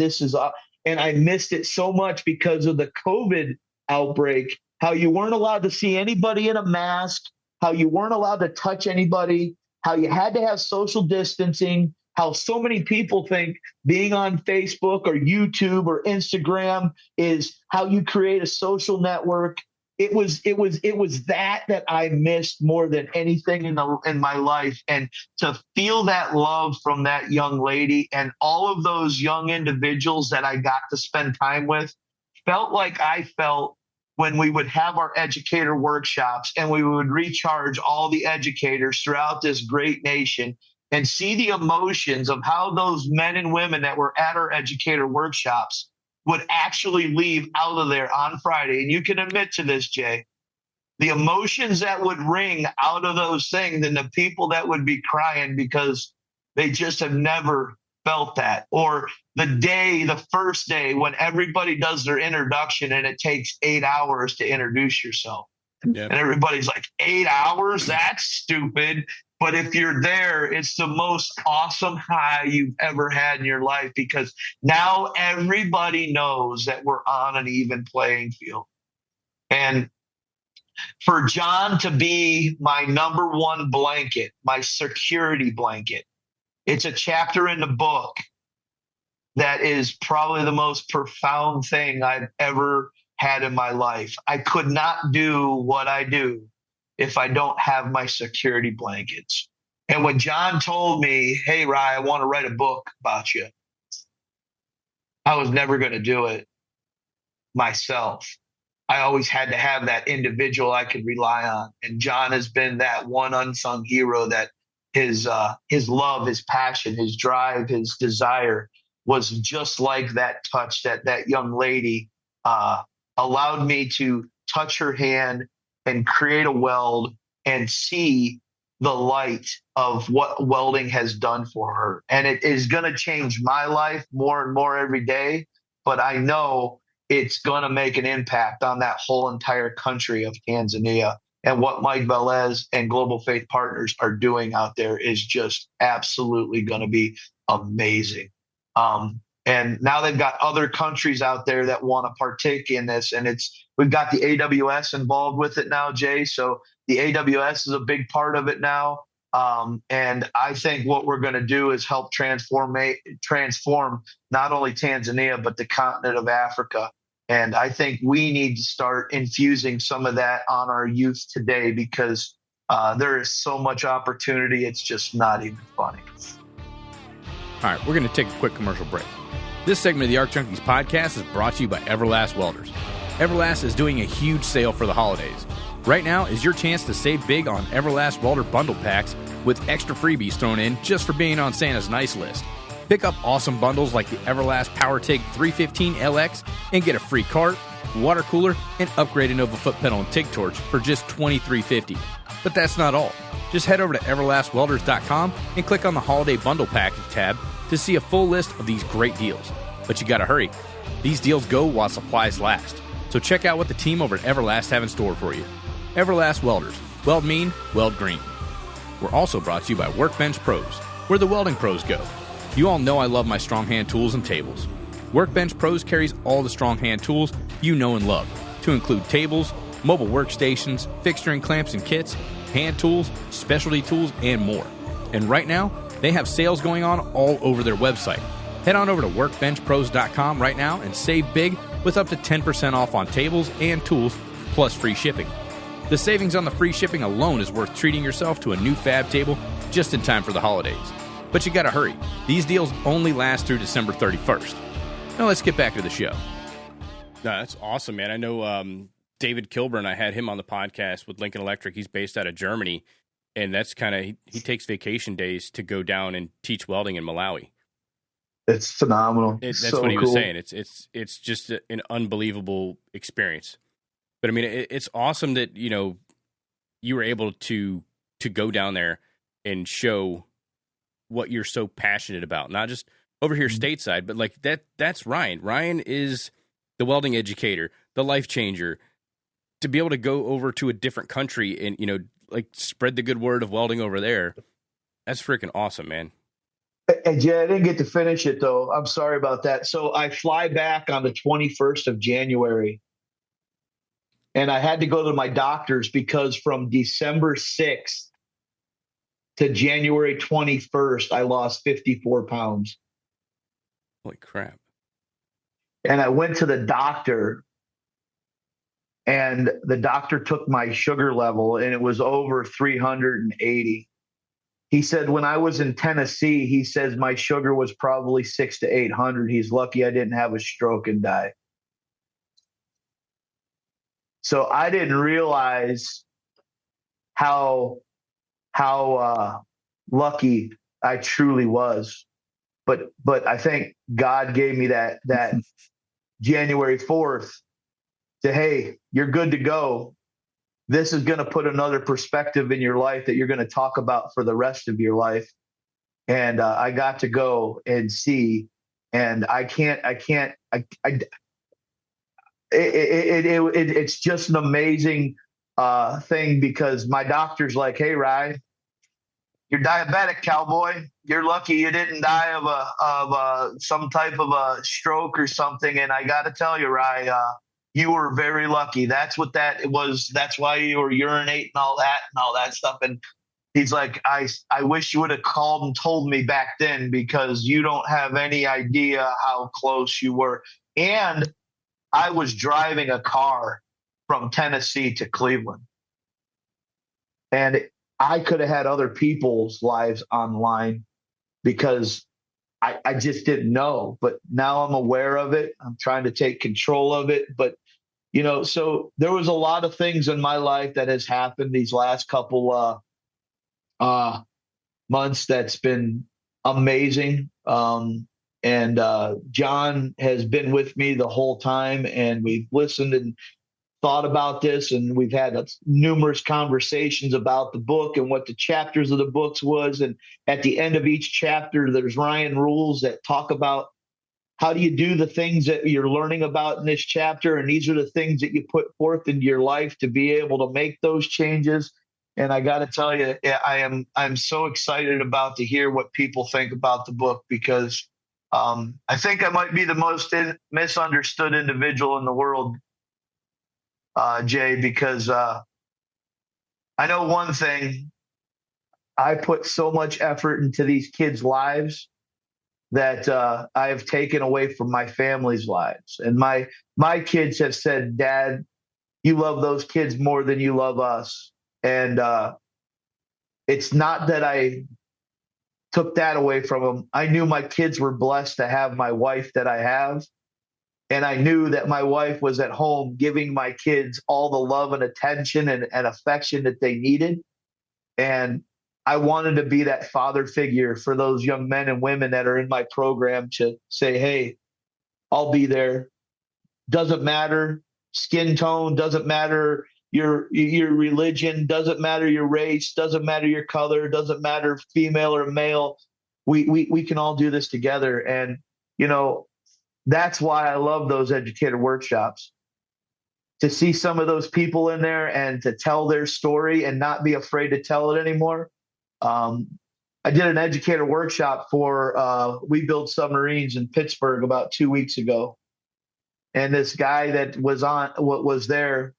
And I missed it so much because of the COVID outbreak, how you weren't allowed to see anybody in a mask, how you weren't allowed to touch anybody, how you had to have social distancing, how so many people think being on Facebook or YouTube or Instagram is how you create a social network. It was that I missed more than anything in my life. And to feel that love from that young lady and all of those young individuals that I got to spend time with felt like I felt when we would have our educator workshops and we would recharge all the educators throughout this great nation and see the emotions of how those men and women that were at our educator workshops would actually leave out of there on Friday. And you can admit to this, Jay, the emotions that would ring out of those things, and the people that would be crying because they just have never felt that. Or the first day when everybody does their introduction and it takes 8 hours to introduce yourself. Yep. And everybody's like, 8 hours? That's stupid. But if you're there, it's the most awesome high you've ever had in your life, because now everybody knows that we're on an even playing field. And for John to be my number one blanket, my security blanket, it's a chapter in the book that is probably the most profound thing I've ever had in my life. I could not do what I do if I don't have my security blankets. And when John told me, hey, Rye, I want to write a book about you, I was never going to do it myself. I always had to have that individual I could rely on. And John has been that one unsung hero that his love, his passion, his drive, his desire was just like that touch that young lady allowed me to touch her hand and create a weld and see the light of what welding has done for her. And it is going to change my life more and more every day. But I know it's going to make an impact on that whole entire country of Tanzania. And what Mike Velez and Global Faith Partners are doing out there is just absolutely going to be amazing. And now they've got other countries out there that want to partake in this. And we've got the AWS involved with it now, Jay. So the AWS is a big part of it now. And I think what we're going to do is help transform not only Tanzania, but the continent of Africa. And I think we need to start infusing some of that on our youth today, because there is so much opportunity. It's just not even funny. All right, we're going to take a quick commercial break. This segment of the Arc Junkies podcast is brought to you by Everlast Welders. Everlast is doing a huge sale for the holidays. Right now is your chance to save big on Everlast Welder bundle packs with extra freebies thrown in just for being on Santa's nice list. Pick up awesome bundles like the Everlast PowerTig 315 LX and get a free cart, water cooler, and upgrade a Nova foot pedal and TIG torch for just $23.50. But that's not all. Just head over to everlastwelders.com and click on the Holiday Bundle Package tab to see a full list of these great deals. But you gotta hurry. These deals go while supplies last. So check out what the team over at Everlast have in store for you. Everlast Welders. Weld mean, weld green. We're also brought to you by Workbench Pros, where the welding pros go. You all know I love my strong hand tools and tables. Workbench Pros carries all the strong hand tools you know and love, to include tables, mobile workstations, fixturing clamps and kits, hand tools, specialty tools, and more. And right now, they have sales going on all over their website. Head on over to workbenchpros.com right now and save big with up to 10% off on tables and tools, plus free shipping. The savings on the free shipping alone is worth treating yourself to a new fab table just in time for the holidays. But you gotta hurry. These deals only last through December 31st. Now let's get back to the show. No, that's awesome, man. I know David Kilburn, I had him on the podcast with Lincoln Electric. He's based out of Germany, and that's kind of, he takes vacation days to go down and teach welding in Malawi. It's phenomenal. That's so what he was saying. It's just an unbelievable experience. But I mean, it's awesome that, you know, you were able to go down there and show what you're so passionate about, not just over here stateside, but like that's Ryan. Ryan is the welding educator, the life changer. To be able to go over to a different country and, you know, like spread the good word of welding over there, that's freaking awesome, man. And Jay, I didn't get to finish it though. I'm sorry about that. So I fly back on the 21st of January, and I had to go to my doctor's because from December 6th to January 21st, I lost 54 pounds. Holy crap. And I went to the doctor, and the doctor took my sugar level, and it was over 380. He said, when I was in Tennessee, he says my sugar was probably 600 to 800. He's lucky I didn't have a stroke and die. So I didn't realize how lucky I truly was. But I think God gave me that January 4th to, hey, you're good to go. This is going to put another perspective in your life that you're going to talk about for the rest of your life. and I got to go and see, and it's just an amazing thing, because my doctor's like, "Hey, Rye, you're diabetic, cowboy. You're lucky you didn't die of some type of a stroke or something." And I got to tell you, Rye, you were very lucky. That's what that was. That's why you were urinating all that stuff. And he's like, I wish you would have called and told me back then, because you don't have any idea how close you were. And I was driving a car from Tennessee to Cleveland, and I could have had other people's lives online, because I just didn't know. But now I'm aware of it. I'm trying to take control of it. But, so there was a lot of things in my life that has happened these last couple months that's been amazing. And John has been with me the whole time, and we've listened and thought about this, and we've had numerous conversations about the book and what the chapters of the books was. And at the end of each chapter, there's Ryan rules that talk about how do you do the things that you're learning about in this chapter. And these are the things that you put forth into your life to be able to make those changes. And I got to tell you, I'm so excited about to hear what people think about the book, because I think I might be the most misunderstood individual in the world, Jay, because I know one thing. I put so much effort into these kids' lives that I have taken away from my family's lives. And my kids have said, "Dad, you love those kids more than you love us." And it's not that I took that away from them. I knew my kids were blessed to have my wife that I have. And I knew that my wife was at home giving my kids all the love and attention and affection that they needed. And I wanted to be that father figure for those young men and women that are in my program, to say, "Hey, I'll be there. Doesn't matter skin tone, doesn't matter your religion, doesn't matter your race, doesn't matter your color, doesn't matter female or male. We can all do this together." And, that's why I love those educator workshops, to see some of those people in there and to tell their story and not be afraid to tell it anymore. I did an educator workshop for We Build Submarines in Pittsburgh about 2 weeks ago. And this guy that was there,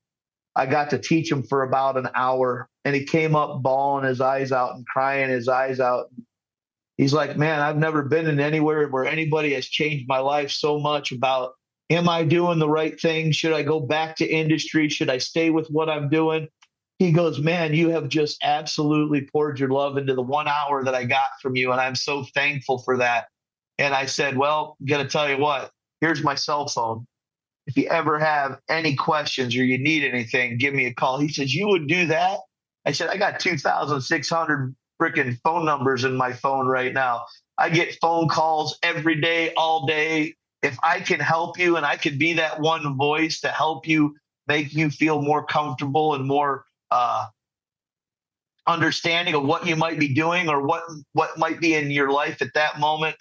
I got to teach him for about an hour, and he came up bawling his eyes out and crying his eyes out. He's like, "Man, I've never been in anywhere where anybody has changed my life so much about, am I doing the right thing? Should I go back to industry? Should I stay with what I'm doing?" He goes, "Man, you have just absolutely poured your love into the 1 hour that I got from you, and I'm so thankful for that." And I said, "Well, I'm going to tell you what, here's my cell phone. If you ever have any questions or you need anything, give me a call." He says, "You would do that?" I said, "I got 2,600 freaking phone numbers in my phone right now. I get phone calls every day, all day. If I can help you and I can be that one voice to help you, make you feel more comfortable and more understanding of what you might be doing or what might be in your life at that moment,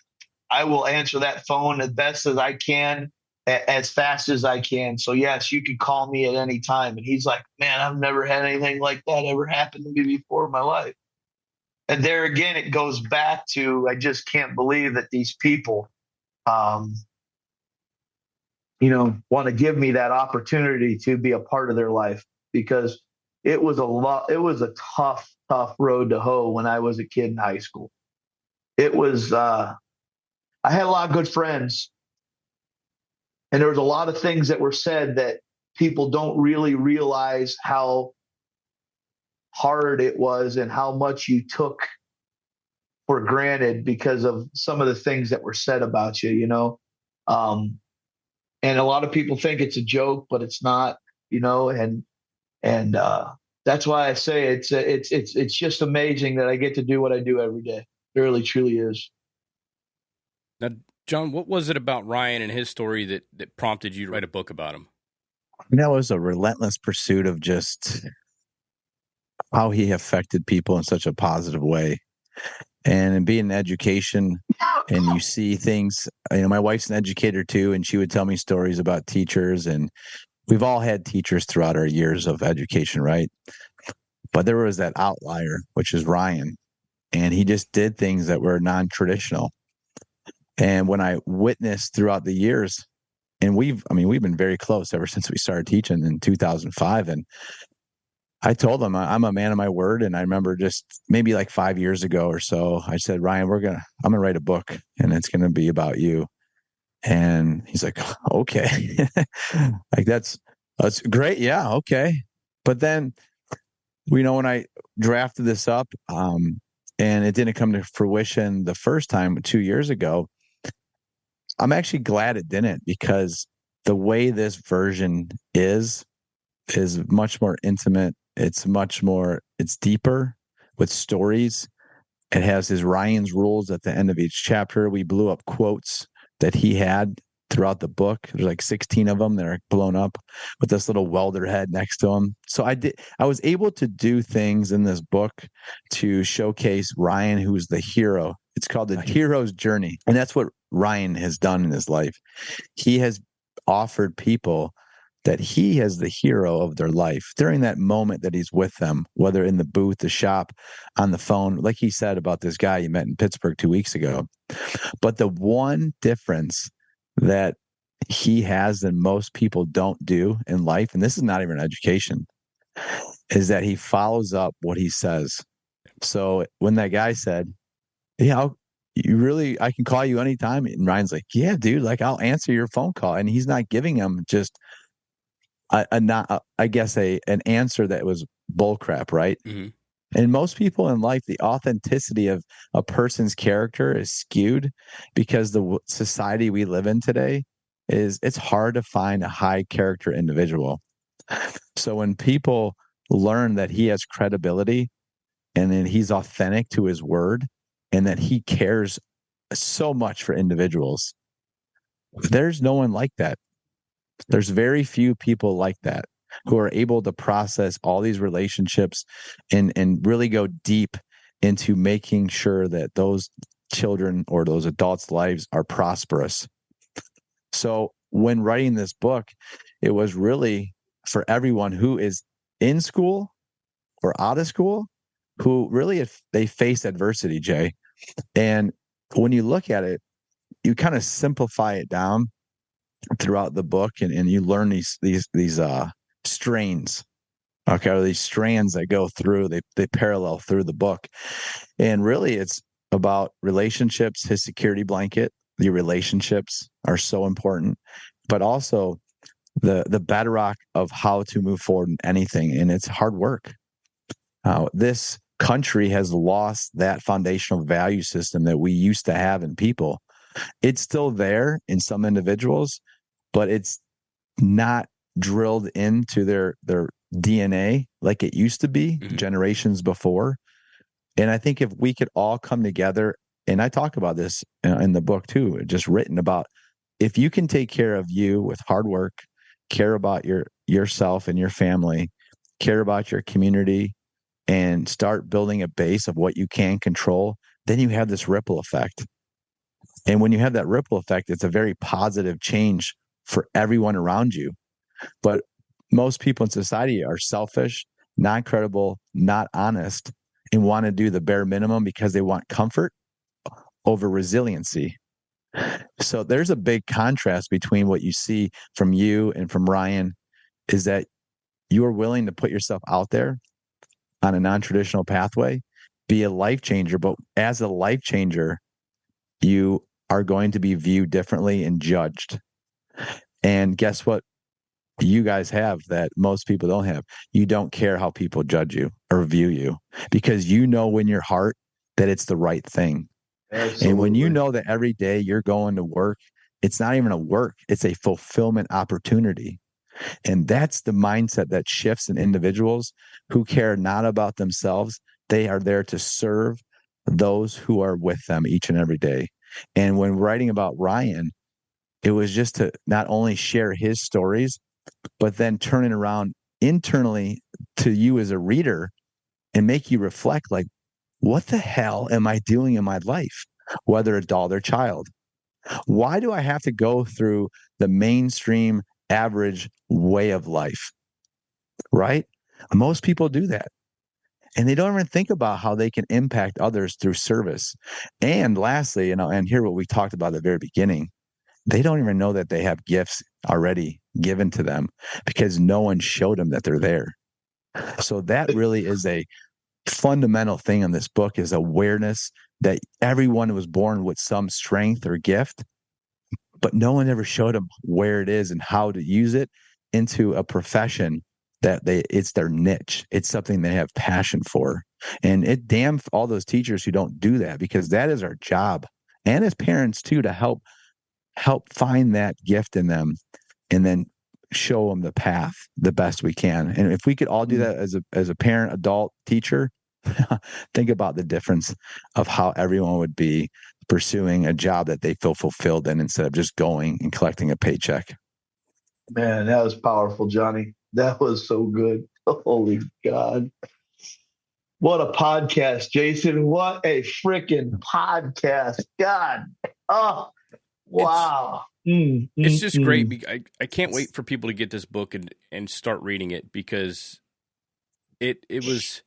I will answer that phone as best as I can, as fast as I can. So yes, you can call me at any time." And he's like, "Man, I've never had anything like that ever happen to me before in my life." And there again, it goes back to, I just can't believe that these people, want to give me that opportunity to be a part of their life, because it was a tough road to hoe when I was a kid in high school. It was, I had a lot of good friends, and there was a lot of things that were said that people don't really realize how hard it was and how much you took for granted because of some of the things that were said about you, and a lot of people think it's a joke, but it's not, and that's why I say it's just amazing that I get to do what I do every day. It really, truly is. Now, John, what was it about Ryan and his story that prompted you to write a book about him? That was a relentless pursuit of just how he affected people in such a positive way. and being in education, and you see things, my wife's an educator too, and she would tell me stories about teachers, and we've all had teachers throughout our years of education, right? But there was that outlier, which is Ryan, and he just did things that were non-traditional. And when I witnessed throughout the years, and we've been very close ever since we started teaching in 2005. And I told him I'm a man of my word. And I remember just maybe like 5 years ago or so, I said, Ryan, I'm going to write a book, and it's going to be about you. And he's like, okay, like that's great. Yeah. Okay. But then, when I drafted this up, and it didn't come to fruition the first time 2 years ago, I'm actually glad it didn't, because the way this version is much more intimate. It's deeper with stories. It has his Ryan's rules at the end of each chapter. We blew up quotes that he had throughout the book. There's like 16 of them that are blown up with this little welder head next to him. So I was able to do things in this book to showcase Ryan, who's the hero. It's called The Hero's Journey. And that's what Ryan has done in his life. He has offered people that he is the hero of their life during that moment that he's with them, whether in the booth, the shop, on the phone, like he said about this guy you met in Pittsburgh 2 weeks ago. But the one difference that he has that most people don't do in life, and this is not even education, is that he follows up what he says. So when that guy said, yeah, I can call you anytime. And Ryan's like, yeah, dude, like I'll answer your phone call. And he's not giving him just an answer that was bullcrap, right? Mm-hmm. And most people in life, the authenticity of a person's character is skewed because the society we live in today it's hard to find a high character individual. So when people learn that he has credibility and then he's authentic to his word and that he cares so much for individuals, there's no one like that. There's very few people like that who are able to process all these relationships and really go deep into making sure that those children or those adults' lives are prosperous. So when writing this book, it was really for everyone who is in school or out of school, who really, they face adversity, Jay. And when you look at it, you kind of simplify it down throughout the book, and you learn these strains, okay, or these strands that go through, they parallel through the book. And really it's about relationships, his security blanket. The relationships are so important, but also the bedrock of how to move forward in anything, and it's hard work. This country has lost that foundational value system that we used to have in people. It's still there in some individuals, but it's not drilled into their DNA like it used to be generations before. And I think if we could all come together, and I talk about this in the book too, just written about, if you can take care of you with hard work, care about yourself and your family, care about your community, and start building a base of what you can control, then you have this ripple effect. And when you have that ripple effect, it's a very positive change for everyone around you. But most people in society are selfish, not credible, not honest, and want to do the bare minimum because they want comfort over resiliency. So there's a big contrast between what you see from you and from Ryan, is that you are willing to put yourself out there on a non-traditional pathway, be a life changer. But as a life changer, you are going to be viewed differently and judged. And guess what you guys have that most people don't have? You don't care how people judge you or view you, because you know in your heart that it's the right thing. Absolutely. And when you know that every day you're going to work, it's not even a work, it's a fulfillment opportunity. And that's the mindset that shifts in individuals who care not about themselves. They are there to serve those who are with them each and every day. And when writing about Ryan, it was just to not only share his stories, but then turn it around internally to you as a reader and make you reflect, like, what the hell am I doing in my life, whether adult or child? Why do I have to go through the mainstream average way of life? Right? Most people do that. And they don't even think about how they can impact others through service. And lastly, and here what we talked about at the very beginning, they don't even know that they have gifts already given to them because no one showed them that they're there. So that really is a fundamental thing in this book, is awareness that everyone was born with some strength or gift, but no one ever showed them where it is and how to use it into a profession that it's their niche. It's something they have passion for. And it damn all those teachers who don't do that, because that is our job. And as parents too, to help find that gift in them and then show them the path the best we can. And if we could all do that as a parent, adult, teacher, think about the difference of how everyone would be pursuing a job that they feel fulfilled in instead of just going and collecting a paycheck. Man, that was powerful, Johnny. That was so good. Holy God. What a podcast, Jason. What a freaking podcast. God. Oh, wow. It's just great. I can't wait for people to get this book and start reading it, because it was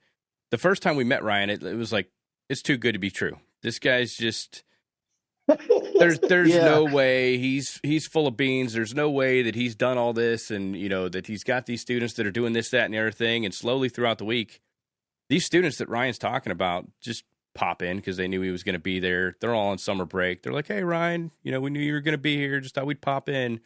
the first time we met Ryan. It was like, it's too good to be true. This guy's just, there's no way he's full of beans. There's no way that he's done all this, and that he's got these students that are doing this, that, and the other thing. And slowly throughout the week, these students that Ryan's talking about just pop in because they knew he was going to be there. They're all on summer break. They're like, "Hey, Ryan, we knew you were going to be here. Just thought we'd pop in."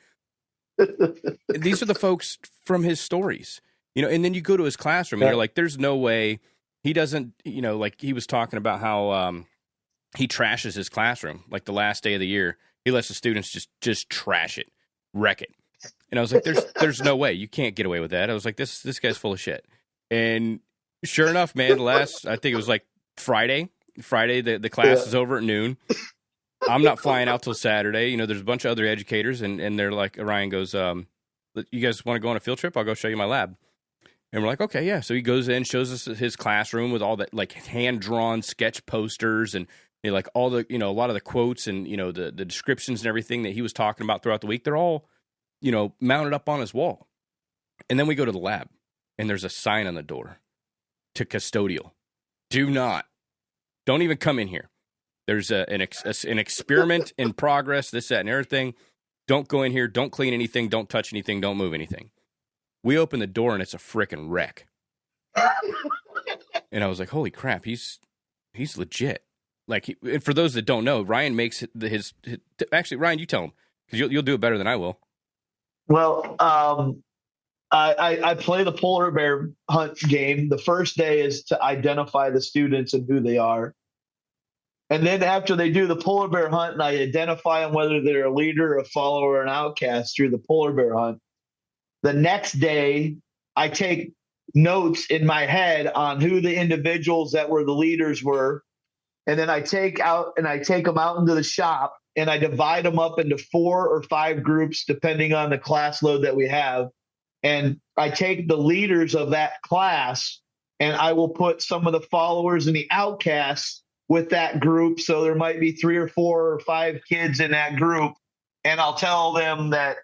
These are the folks from his stories, and then you go to his classroom and you're like, there's no way he doesn't, like he was talking about how he trashes his classroom. Like the last day of the year, he lets the students just trash it, wreck it. And I was like, there's no way. You can't get away with that. I was like, this guy's full of shit. And sure enough, man, I think it was like Friday, the class is over at noon. I'm not flying out till Saturday. There's a bunch of other educators, and they're like, Ryan goes, you guys want to go on a field trip? I'll go show you my lab. And we're like, okay, yeah. So he goes in, shows us his classroom with all that, like, hand-drawn sketch posters and like all the, a lot of the quotes and, the descriptions and everything that he was talking about throughout the week. They're all, mounted up on his wall. And then we go to the lab, and there's a sign on the door to custodial. Don't even come in here. There's an experiment in progress, this, that, and everything. Don't go in here. Don't clean anything. Don't touch anything. Don't move anything. We open the door, and it's a frickin' wreck. And I was like, holy crap, he's legit. Like, and for those that don't know, Ryan makes his actually, Ryan, you tell him, because you'll do it better than I will. Well, I play the polar bear hunt game. The first day is to identify the students and who they are. And then after they do the polar bear hunt and I identify them, whether they're a leader, a follower, or an outcast through the polar bear hunt, the next day I take notes in my head on who the individuals that were the leaders were. And then I take them out into the shop and I divide them up into 4 or 5 groups, depending on the class load that we have. And I take the leaders of that class and I will put some of the followers and the outcasts with that group. So there might be 3 or 4 or 5 kids in that group. And I'll tell them that,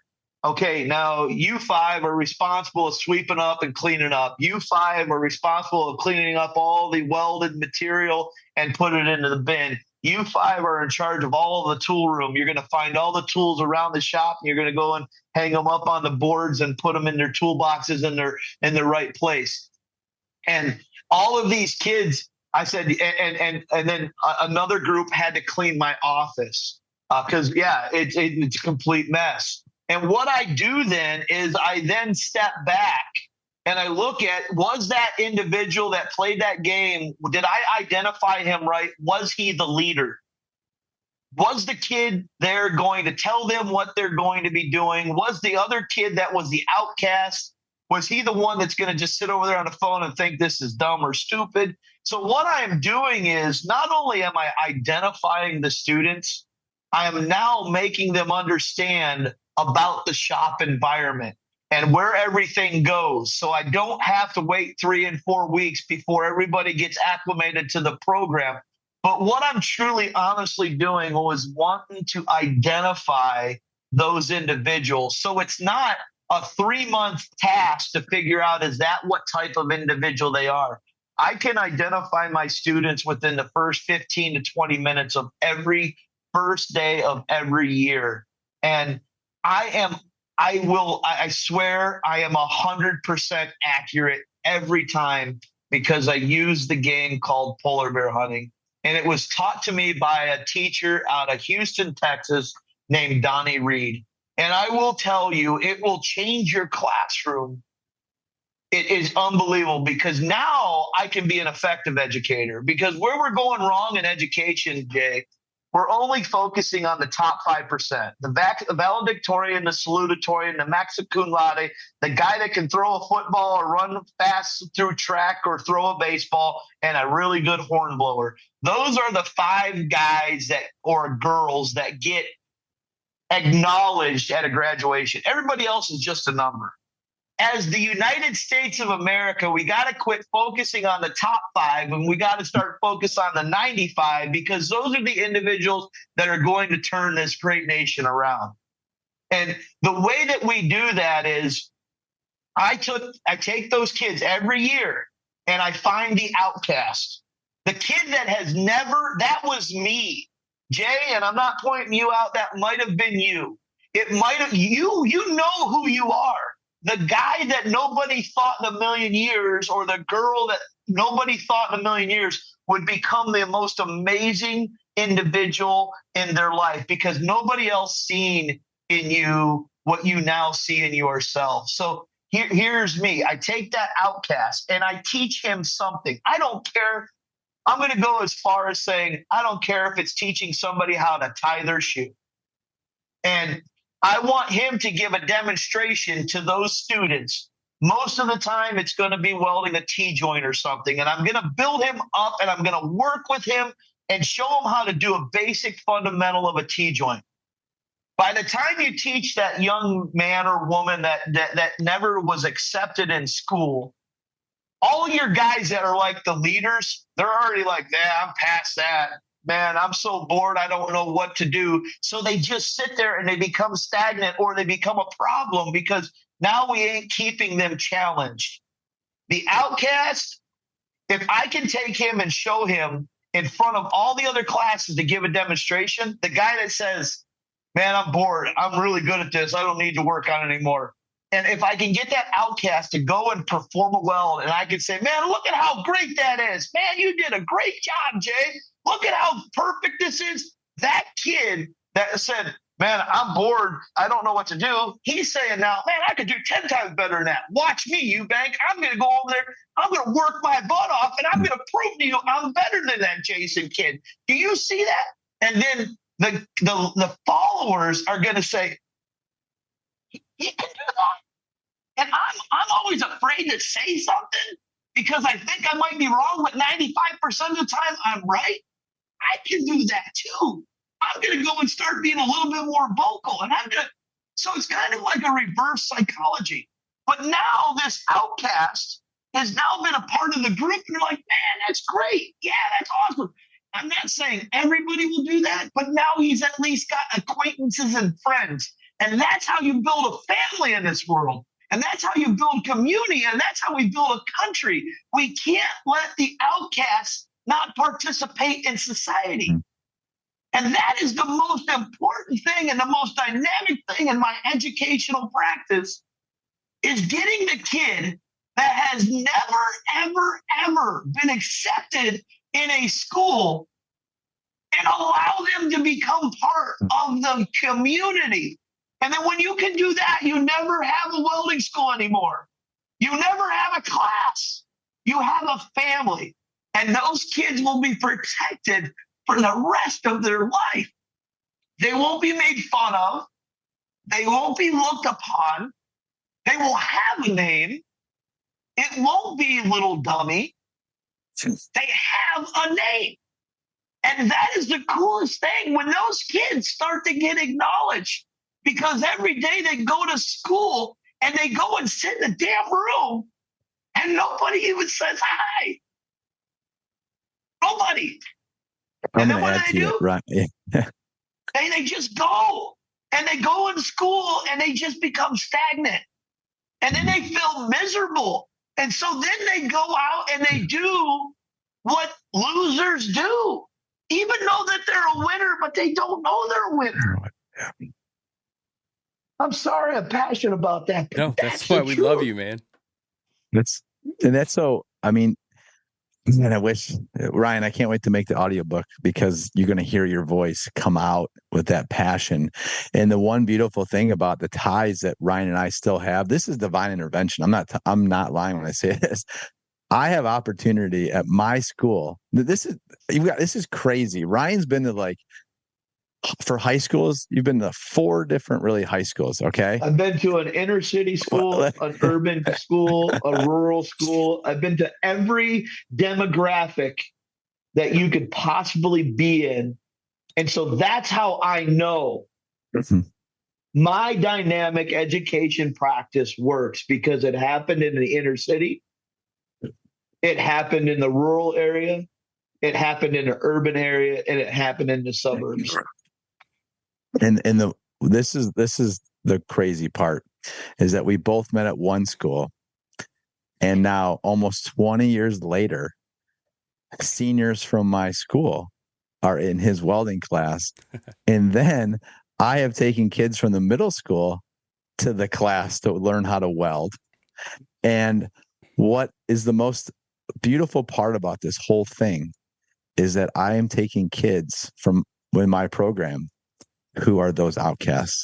okay, now you 5 are responsible of sweeping up and cleaning up. You 5 are responsible of cleaning up all the welded material and put it into the bin. You 5 are in charge of all of the tool room. You're going to find all the tools around the shop, and you're going to go and hang them up on the boards and put them in their toolboxes in their right place. And all of these kids, I said, and then another group had to clean my office because, it's a complete mess. And what I do then is I then step back and I look at, was that individual that played that game, did I identify him right? Was he the leader? Was the kid there going to tell them what they're going to be doing? Was the other kid that was the outcast, was he the one that's going to just sit over there on the phone and think this is dumb or stupid? So what I'm doing is not only am I identifying the students, I am now making them understand about the shop environment. and where everything goes. So I don't have to wait 3 and 4 weeks before everybody gets acclimated to the program. But what I'm truly honestly doing was wanting to identify those individuals. So it's not a 3-month task to figure out, is that what type of individual they are? I can identify my students within the first 15 to 20 minutes of every first day of every year. And I swear I am 100% accurate every time, because I use the game called polar bear hunting. And it was taught to me by a teacher out of Houston, Texas, named Donnie Reed. And I will tell you, it will change your classroom. It is unbelievable, because now I can be an effective educator. Because where we're going wrong in education, Jay, we're only focusing on the top 5%, the valedictorian, the salutatorian, the maxi cum laude, the guy that can throw a football or run fast through track or throw a baseball, and a really good horn blower. Those are the 5 guys or girls that get acknowledged at a graduation. Everybody else is just a number. As the United States of America, we got to quit focusing on the top 5, and we got to start focus on the 95, because those are the individuals that are going to turn this great nation around. And the way that we do that is I take those kids every year and I find the outcast, the kid that has never, that was me, Jay, and I'm not pointing you out, that might have been you. It might have, you know who you are. The guy that nobody thought in a million years, or the girl that nobody thought in a million years would become the most amazing individual in their life, because nobody else seen in you what you now see in yourself. So here's me. I take that outcast and I teach him something. I don't care. I'm going to go as far as saying, I don't care if it's teaching somebody how to tie their shoe. And I want him to give a demonstration to those students. Most of the time, it's going to be welding a T-joint or something. And I'm going to build him up, and I'm going to work with him and show him how to do a basic fundamental of a T-joint. By the time you teach that young man or woman that never was accepted in school, all your guys that are like the leaders, they're already like, I'm past that. Man, I'm so bored, I don't know what to do. So they just sit there and they become stagnant, or they become a problem, because now we ain't keeping them challenged. The outcast, if I can take him and show him in front of all the other classes to give a demonstration, the guy that says, man, I'm bored, I'm really good at this, I don't need to work on it anymore. And if I can get that outcast to go and perform a weld, and I can say, man, look at how great that is. Man, you did a great job, Jay. Look at how perfect this is. That kid that said, man, I'm bored, I don't know what to do, he's saying now, man, I could do 10 times better than that. Watch me, Eubank. I'm going to go over there, I'm going to work my butt off, and I'm going to prove to you I'm better than that Jason kid. Do you see that? And then the followers are going to say, he can do that. And I'm always afraid to say something, because I think I might be wrong, but 95% of the time I'm right. I can do that too. I'm going to go and start being a little bit more vocal. And so it's kind of like a reverse psychology. But now this outcast has now been a part of the group. And you're like, man, that's great. Yeah, that's awesome. I'm not saying everybody will do that, but now he's at least got acquaintances and friends. And that's how you build a family in this world. And that's how you build community. And that's how we build a country. We can't let the outcasts not participate in society. And that is the most important thing, and the most dynamic thing in my educational practice is getting the kid that has never, ever, ever been accepted in a school and allow them to become part of the community. And then when you can do that, you never have a welding school anymore. You never have a class. You have a family. And those kids will be protected for the rest of their life. They won't be made fun of. They won't be looked upon. They will have a name. It won't be little dummy. They have a name. And that is the coolest thing, when those kids start to get acknowledged, because every day they go to school and they go and sit in the damn room, and nobody even says hi. Nobody. I'm And then going to what add do to they it, do? right? They just go. And they go in school and they just become stagnant. And then they feel miserable. And so then they go out and they do what losers do, even though that they're a winner, but they don't know they're a winner. I'm sorry, I'm passionate about that. But No, that's why we love you, man. That's so, I mean, man, I wish, Ryan, I can't wait to make the audiobook because you're going to hear your voice come out with that passion. And the one beautiful thing about the ties that Ryan and I still have, this is divine intervention. I'm not lying when I say this. I have opportunity at my school. This is crazy. Ryan's been to for high schools, you've been to 4 different really high schools. Okay. I've been to an inner city school, an urban school, a rural school. I've been to every demographic that you could possibly be in. And so that's how I know my dynamic education practice works, because it happened in the inner city. It happened in the rural area. It happened in the urban area, and it happened in the suburbs. And this is the crazy part, is that we both met at one school, and now almost 20 years later, seniors from my school are in his welding class. And then I have taken kids from the middle school to the class to learn how to weld. And what is the most beautiful part about this whole thing is that I am taking kids from in my program who are those outcasts,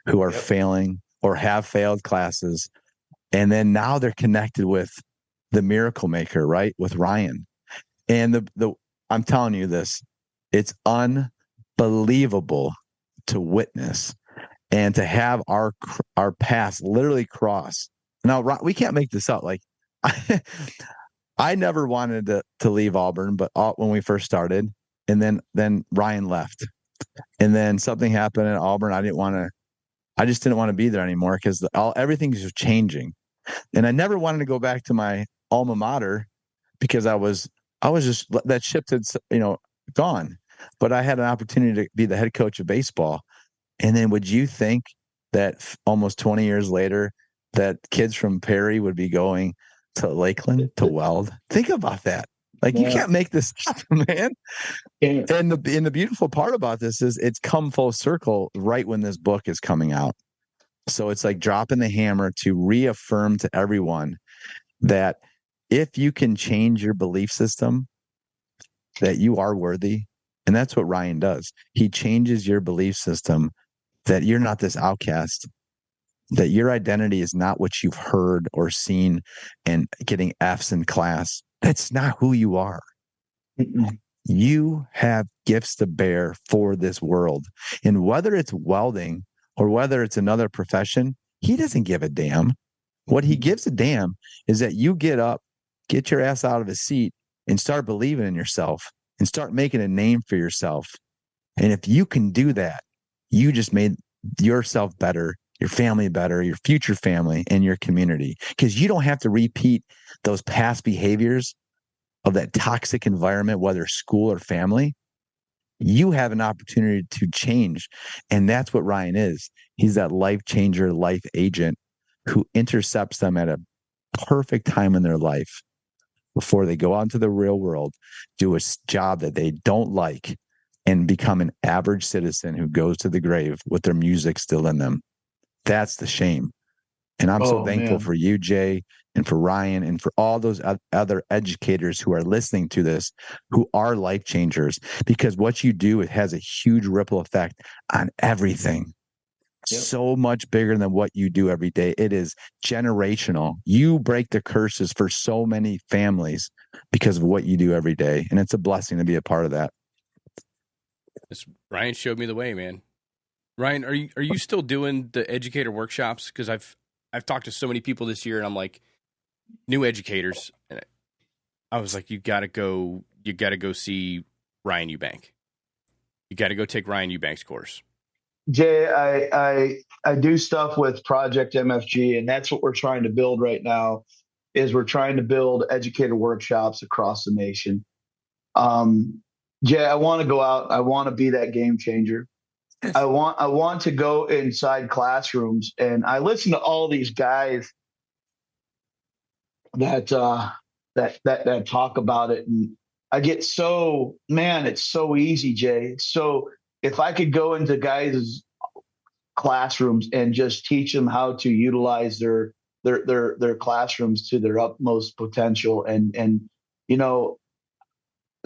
who are failing or have failed classes. And then now they're connected with the miracle maker, right? With Ryan. And I'm telling you this, it's unbelievable to witness and to have our paths literally cross. Now, we can't make this up. Like, I never wanted to leave Auburn, but when we first started, and then Ryan left. And then something happened at Auburn. I just didn't want to be there anymore because everything's just changing. And I never wanted to go back to my alma mater because I was just, that ship had, gone. But I had an opportunity to be the head coach of baseball. And then would you think that almost 20 years later, that kids from Perry would be going to Lakeland to weld? Think about that. Like, you can't make this up, man. Yeah. And the beautiful part about this is it's come full circle right when this book is coming out. So it's like dropping the hammer to reaffirm to everyone that if you can change your belief system, that you are worthy. And that's what Ryan does. He changes your belief system that you're not this outcast, that your identity is not what you've heard or seen and getting F's in class. That's not who you are. You have gifts to bear for this world. And whether it's welding or whether it's another profession, he doesn't give a damn. What he gives a damn is that you get up, get your ass out of a seat, and start believing in yourself and start making a name for yourself. And if you can do that, you just made yourself better, your family better, your future family, and your community. Because you don't have to repeat those past behaviors of that toxic environment, whether school or family. You have an opportunity to change. And that's what Ryan is. He's that life changer, life agent who intercepts them at a perfect time in their life before they go out into the real world, do a job that they don't like, and become an average citizen who goes to the grave with their music still in them. That's the shame. And I'm so thankful for you, Jay, and for Ryan, and for all those other educators who are listening to this, who are life changers, because what you do, it has a huge ripple effect on everything. Yep. So much bigger than what you do every day. It is generational. You break the curses for so many families because of what you do every day. And it's a blessing to be a part of that. Ryan showed me the way, man. Ryan, are you still doing the educator workshops? Because I've talked to so many people this year, and I'm like, new educators, and I was like, you gotta go see Ryan Eubank. You gotta go take Ryan Eubank's course. Jay, I do stuff with Project MFG, and that's what we're trying to build right now. Is we're trying to build educator workshops across the nation. Jay, I want to go out. I want to be that game changer. I want to go inside classrooms, and I listen to all these guys that talk about it, and I get so, man, it's so easy, Jay. So if I could go into guys' classrooms and just teach them how to utilize their classrooms to their utmost potential, and you know,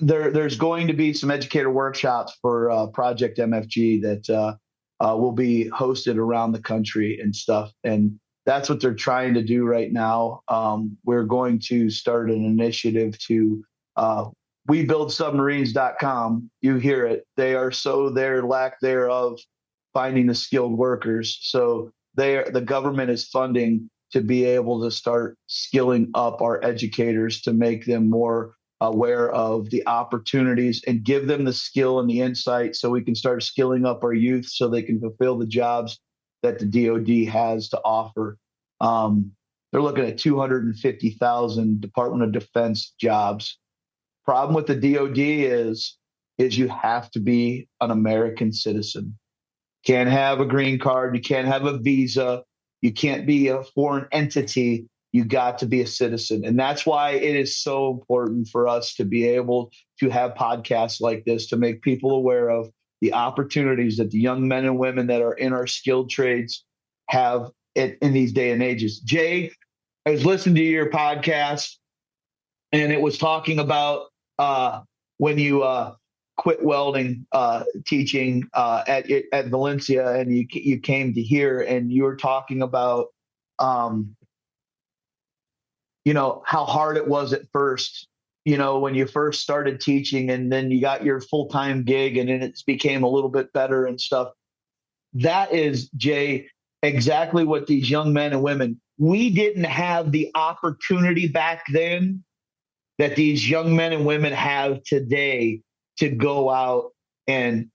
there's going to be some educator workshops for Project MFG that will be hosted around the country and stuff. And that's what they're trying to do right now. We're going to start an initiative to WeBuildSubmarines.com. You hear it. They are so their lack thereof finding the skilled workers. So the government is funding to be able to start skilling up our educators to make them more aware of the opportunities and give them the skill and the insight so we can start skilling up our youth so they can fulfill the jobs that the DOD has to offer. They're looking at 250,000 Department of Defense jobs. Problem with the DOD is you have to be an American citizen. Can't have a green card. You can't have a visa. You can't be a foreign entity. You got to be a citizen. And that's why it is so important for us to be able to have podcasts like this to make people aware of the opportunities that the young men and women that are in our skilled trades have in these day and ages. Jay, I was listening to your podcast, and it was talking about when you quit welding teaching at Valencia, and you came to here, and you were talking about how hard it was at first, when you first started teaching, and then you got your full-time gig, and then it became a little bit better and stuff. That is, Jay, exactly what these young men and women, we didn't have the opportunity back then that these young men and women have today to go out and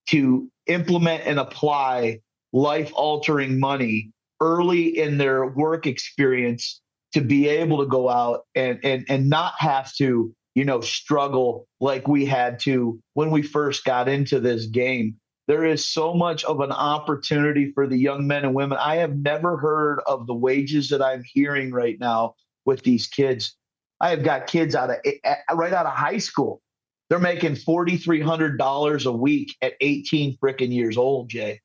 to implement and apply life-altering money early in their work experience, to be able to go out and not have to, struggle like we had to when we first got into this game. There is so much of an opportunity for the young men and women. I have never heard of the wages that I'm hearing right now with these kids. I have got kids right out of high school. They're making $4,300 a week at 18 freaking years old, Jay.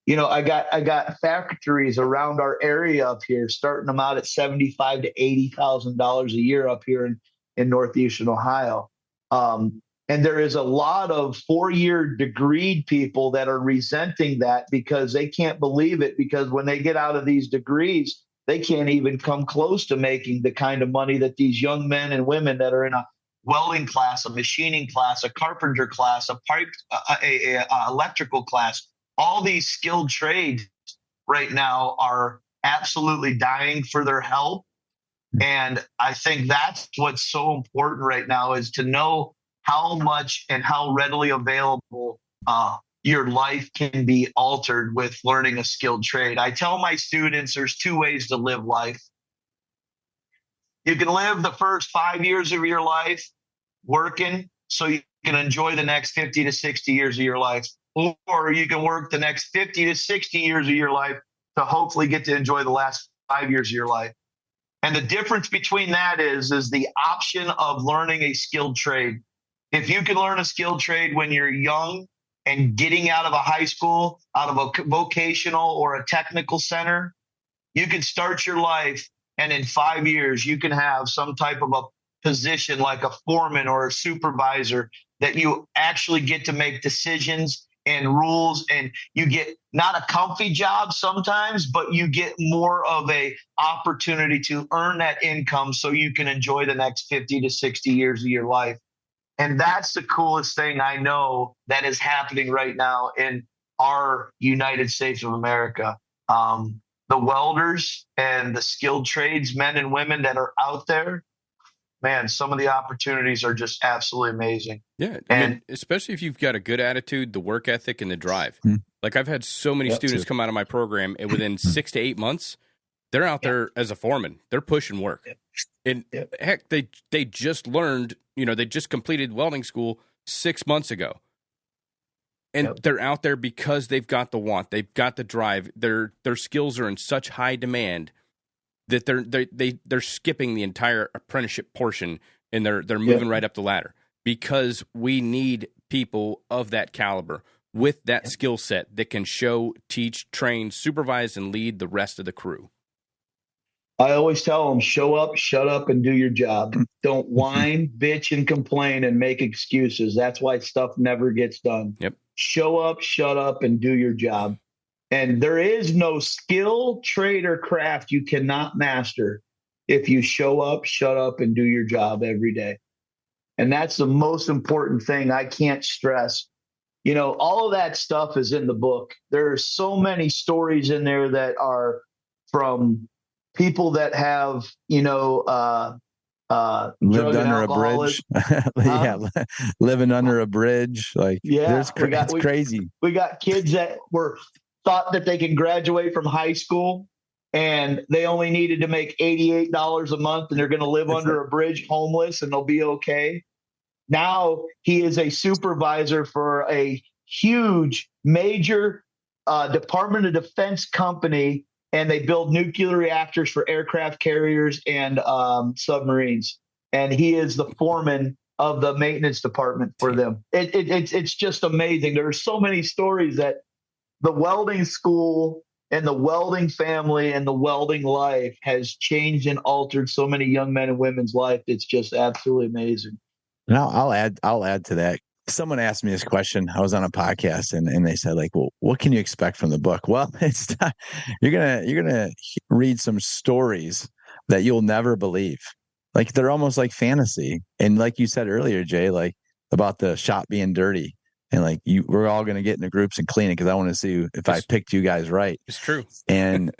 I got factories around our area up here, starting them out at $75,000 to $80,000 a year up here in Northeastern Ohio. And there is a lot of 4-year degreed people that are resenting that because they can't believe it, because when they get out of these degrees, they can't even come close to making the kind of money that these young men and women that are in a welding class, a machining class, a carpenter class, a pipe, electrical class. All these skilled trades right now are absolutely dying for their help. And I think that's what's so important right now, is to know how much and how readily available your life can be altered with learning a skilled trade. I tell my students there's 2 ways to live life. You can live the first 5 years of your life working so you can enjoy the next 50 to 60 years of your life. Or you can work the next 50 to 60 years of your life to hopefully get to enjoy the last 5 years of your life. And the difference between that is the option of learning a skilled trade. If you can learn a skilled trade when you're young and getting out of a high school, out of a vocational or a technical center, you can start your life, and in 5 years, you can have some type of a position like a foreman or a supervisor that you actually get to make decisions and rules, and you get not a comfy job sometimes, but you get more of a opportunity to earn that income so you can enjoy the next 50 to 60 years of your life. And that's the coolest thing I know that is happening right now in our United States of America. The welders and the skilled trades, men and women that are out there, man, some of the opportunities are just absolutely amazing. Yeah. I mean, especially if you've got a good attitude, the work ethic, and the drive. Like I've had so many students come out of my program, and within 6 to 8 months, they're out there as a foreman. They're pushing work. And heck, they just learned, they just completed welding school 6 months ago. And they're out there because they've got the want, they've got the drive. Their skills are in such high demand that they're skipping the entire apprenticeship portion, and they're moving right up the ladder, because we need people of that caliber with that skill set that can show, teach, train, supervise, and lead the rest of the crew. I always tell them, show up, shut up, and do your job. Don't whine, bitch, and complain and make excuses. That's why stuff never gets done. Yep. Show up, shut up, and do your job. And there is no skill, trade, or craft you cannot master if you show up, shut up, and do your job every day. And that's the most important thing I can't stress. All of that stuff is in the book. There are so many stories in there that are from people that have, lived under a bridge. Living under a bridge. It's crazy. We got kids that thought that they can graduate from high school, and they only needed to make $88 a month, and they're going to live under a bridge homeless, and they'll be okay. Now he is a supervisor for a huge, major Department of Defense company, and they build nuclear reactors for aircraft carriers and submarines. And he is the foreman of the maintenance department for them. It's just amazing. There are so many stories that the welding school and the welding family and the welding life has changed and altered so many young men and women's life. It's just absolutely amazing. Now I'll add to that. Someone asked me this question. I was on a podcast and they said, well, what can you expect from the book? Well, it's not, you're gonna read some stories that you'll never believe. Like, they're almost like fantasy. And like you said earlier, Jay, like about the shop being dirty, and we're all gonna get into groups and clean it because I want to see if I picked you guys right. It's true. And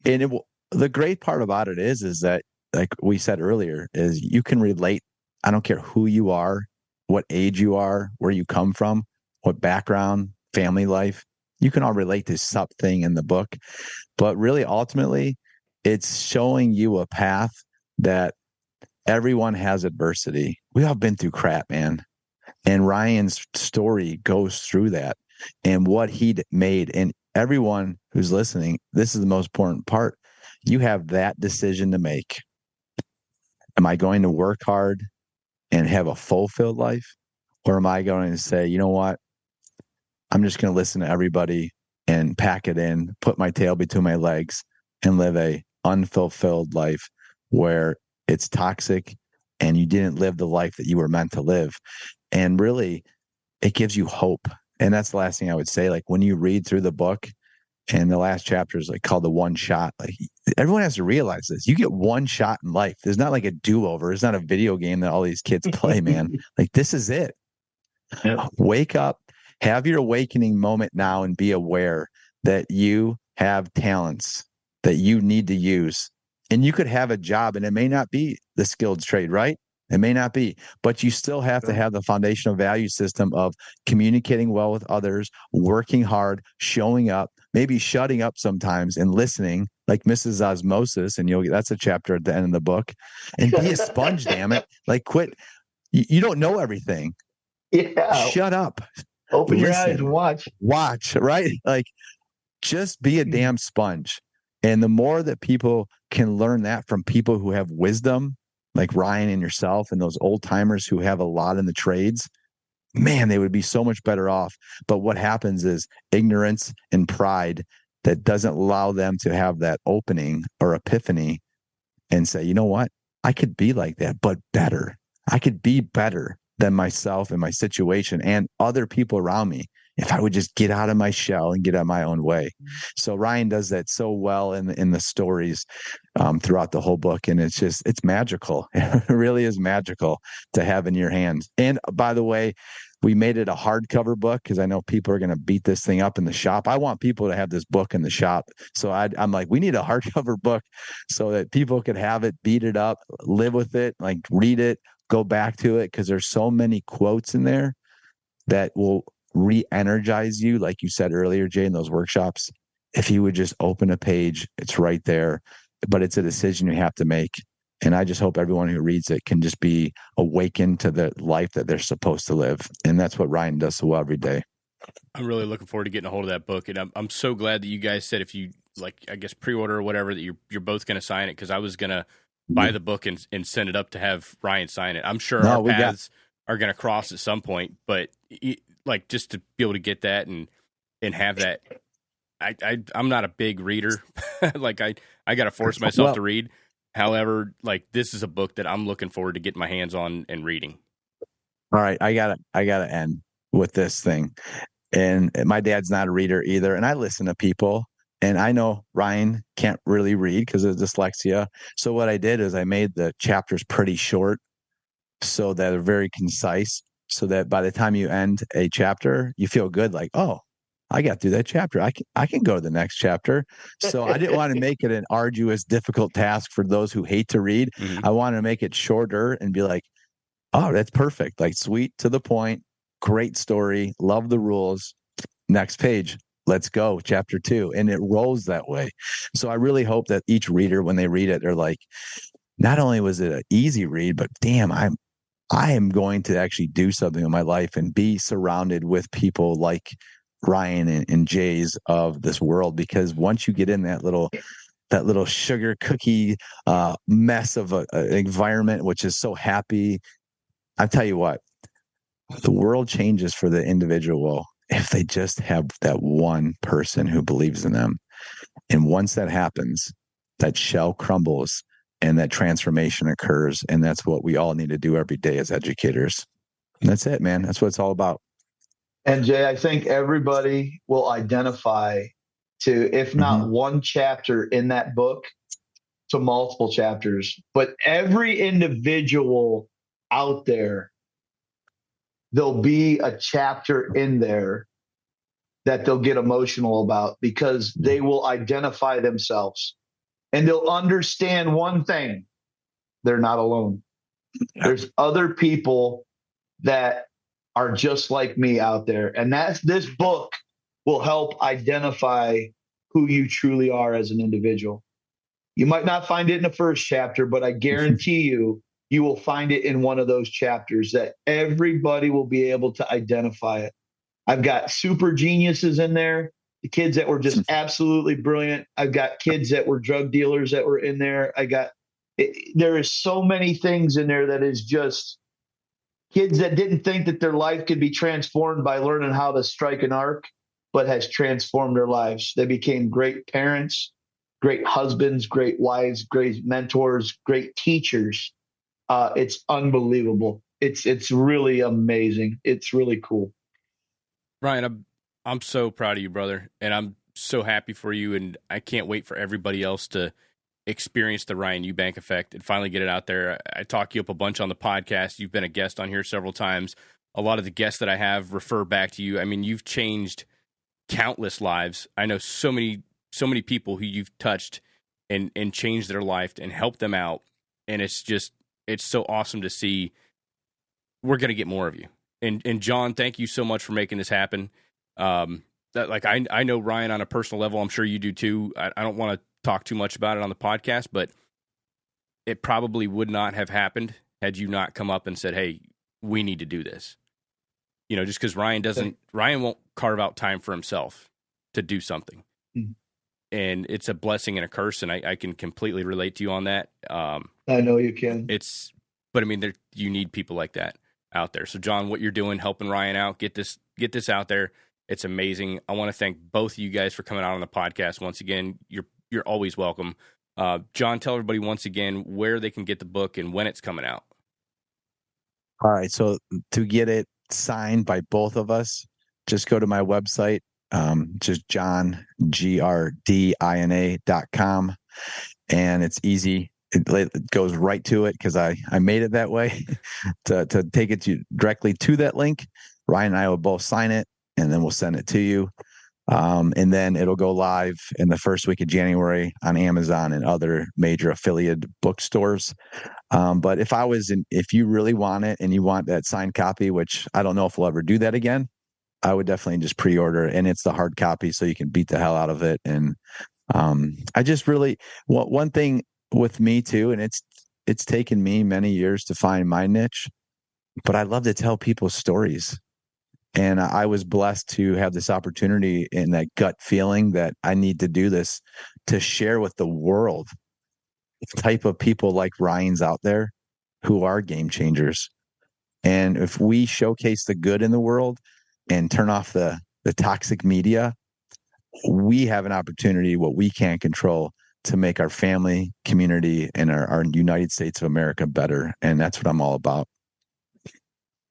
the great part about it is that, like we said earlier, is you can relate. I don't care who you are, what age you are, where you come from, what background, family life. You can all relate to something in the book. But really, ultimately, it's showing you a path that everyone has adversity. We all been through crap, man. And Ryan's story goes through that and what he'd made. And everyone who's listening, this is the most important part. You have that decision to make. Am I going to work hard and have a fulfilled life? Or am I going to say, you know what? I'm just going to listen to everybody and pack it in, put my tail between my legs, and live a unfulfilled life where it's toxic and you didn't live the life that you were meant to live. And really, it gives you hope. And that's the last thing I would say. Like, when you read through the book, and the last chapter is called The One Shot. Like, everyone has to realize this. You get one shot in life. There's not like a do-over. It's not a video game that all these kids play, man. Like, this is it. Yep. Wake up, have your awakening moment now, and be aware that you have talents that you need to use. And you could have a job, and it may not be the skilled trade, right? It may not be, but you still have to have the foundational value system of communicating well with others, working hard, showing up, maybe shutting up sometimes and listening, like Mrs. Osmosis. And that's a chapter at the end of the book. And be a sponge, damn it. Like, quit. You don't know everything. Yeah. Shut up. Open your eyes and watch. Watch, right? Like, just be a damn sponge. And the more that people can learn that from people who have wisdom, like Ryan and yourself and those old timers who have a lot in the trades, man, they would be so much better off. But what happens is ignorance and pride that doesn't allow them to have that opening or epiphany and say, you know what? I could be like that, but better. I could be better than myself and my situation and other people around me if I would just get out of my shell and get out my own way. So Ryan does that so well in the stories throughout the whole book. And it's magical. It really is magical to have in your hands. And by the way, We made it a hardcover book because I know people are going to beat this thing up in the shop. I want people to have this book in the shop. So I'm like, we need a hardcover book so that people could have it, beat it up, live with it, like read it, go back to it, because there's so many quotes in there that will re-energize you, like you said earlier, Jay, in those workshops. If you would just open a page, it's right there, but it's a decision you have to make. And I just hope everyone who reads it can just be awakened to the life that they're supposed to live. And that's what Ryan does so well every day. I'm really looking forward to getting a hold of that book. And I'm so glad that you guys said, if you like, I guess pre-order or whatever, that you're both going to sign it. Cause I was going to buy the book and send it up to have Ryan sign it. I'm sure our paths are going to cross at some point, but like just to be able to get that and have that, I'm not a big reader. Like I got to force myself to read. However, like this is a book that I'm looking forward to getting my hands on and reading. All right. I gotta end with this thing. And my dad's not a reader either. And I listen to people, and I know Ryan can't really read because of dyslexia. So what I did is I made the chapters pretty short so that they're very concise, so that by the time you end a chapter, you feel good. Like, oh, I got through that chapter. I can go to the next chapter. So I didn't want to make it an arduous, difficult task for those who hate to read. Mm-hmm. I wanted to make it shorter and be like, oh, that's perfect. Like sweet, to the point, great story. Love the rules. Next page. Let's go. Chapter 2. And it rolls that way. So I really hope that each reader, when they read it, they're like, not only was it an easy read, but damn, I am going to actually do something in my life and be surrounded with people like Ryan and Jay's of this world. Because once you get in that little sugar cookie mess of an environment, which is so happy, I tell you what, the world changes for the individual if they just have that one person who believes in them. And once that happens, that shell crumbles and that transformation occurs. And that's what we all need to do every day as educators. And that's it, man. That's what it's all about. And Jay, I think everybody will identify to, if not one chapter in that book, to multiple chapters. But every individual out there, there'll be a chapter in there that they'll get emotional about, because they will identify themselves and they'll understand one thing: they're not alone. There's other people that are just like me out there. And this book will help identify who you truly are as an individual. You might not find it in the first chapter, but I guarantee you will find it in one of those chapters that everybody will be able to identify it. I've got super geniuses in there, the kids that were just absolutely brilliant. I've got kids that were drug dealers that were in there. There is so many things in there that is just kids that didn't think that their life could be transformed by learning how to strike an arc, but has transformed their lives. They became great parents, great husbands, great wives, great mentors, great teachers. It's unbelievable. It's really amazing. It's really cool. Ryan, I'm so proud of you, brother, and I'm so happy for you, and I can't wait for everybody else to experience the Ryan Eubank effect and finally get it out there. I talk you up a bunch on the podcast. You've been a guest on here several times. A lot of the guests that I have refer back to you. I mean, you've changed countless lives. I know so many people who you've touched and changed their life and helped them out. And it's so awesome to see. We're going to get more of you. And John, thank you so much for making this happen. I know Ryan on a personal level. I'm sure you do too. I don't want to talk too much about it on the podcast, but it probably would not have happened had you not come up and said, hey, we need to do this. You know, just because Ryan won't carve out time for himself to do something. Mm-hmm. And it's a blessing and a curse. And I can completely relate to you on that. I know you can. But I mean, you need people like that out there. So John, what you're doing, helping Ryan out, get this out there. It's amazing. I want to thank both of you guys for coming out on the podcast. Once again, you're always welcome. John, tell everybody once again where they can get the book and when it's coming out. All right. So to get it signed by both of us, just go to my website, just johngrdina.com. And it's easy. It goes right to it because I made it that way to take it directly to that link. Ryan and I will both sign it, and then we'll send it to you. And then it'll go live in the first week of January on Amazon and other major affiliate bookstores. But if you really want it and you want that signed copy, which I don't know if we'll ever do that again, I would definitely just pre-order, and it's the hard copy so you can beat the hell out of it. And I just really, one thing with me too, and it's taken me many years to find my niche, but I love to tell people stories. And I was blessed to have this opportunity and that gut feeling that I need to do this to share with the world the type of people like Ryan's out there who are game changers. And if we showcase the good in the world and turn off the toxic media, we have an opportunity, what we can't control, to make our family, community, and our United States of America better. And that's what I'm all about.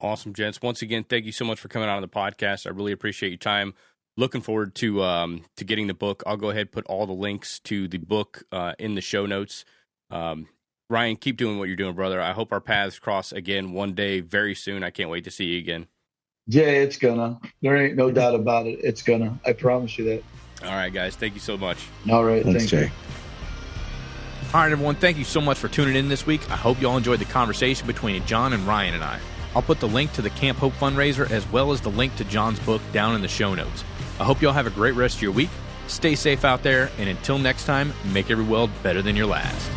Awesome, gents. Once again, thank you so much for coming on the podcast. I really appreciate your time. Looking forward to getting the book. I'll go ahead and put all the links to the book in the show notes. Ryan, keep doing what you're doing, brother. I hope our paths cross again one day very soon. I can't wait to see you again. Jay, it's gonna. There ain't no doubt about it. It's gonna. I promise you that. All right, guys. Thank you so much. All right. Thanks, Jay. You. All right, everyone. Thank you so much for tuning in this week. I hope you all enjoyed the conversation between John and Ryan and I. I'll put the link to the Camp Hope fundraiser as well as the link to John's book down in the show notes. I hope you all have a great rest of your week. Stay safe out there, and until next time, make every weld better than your last.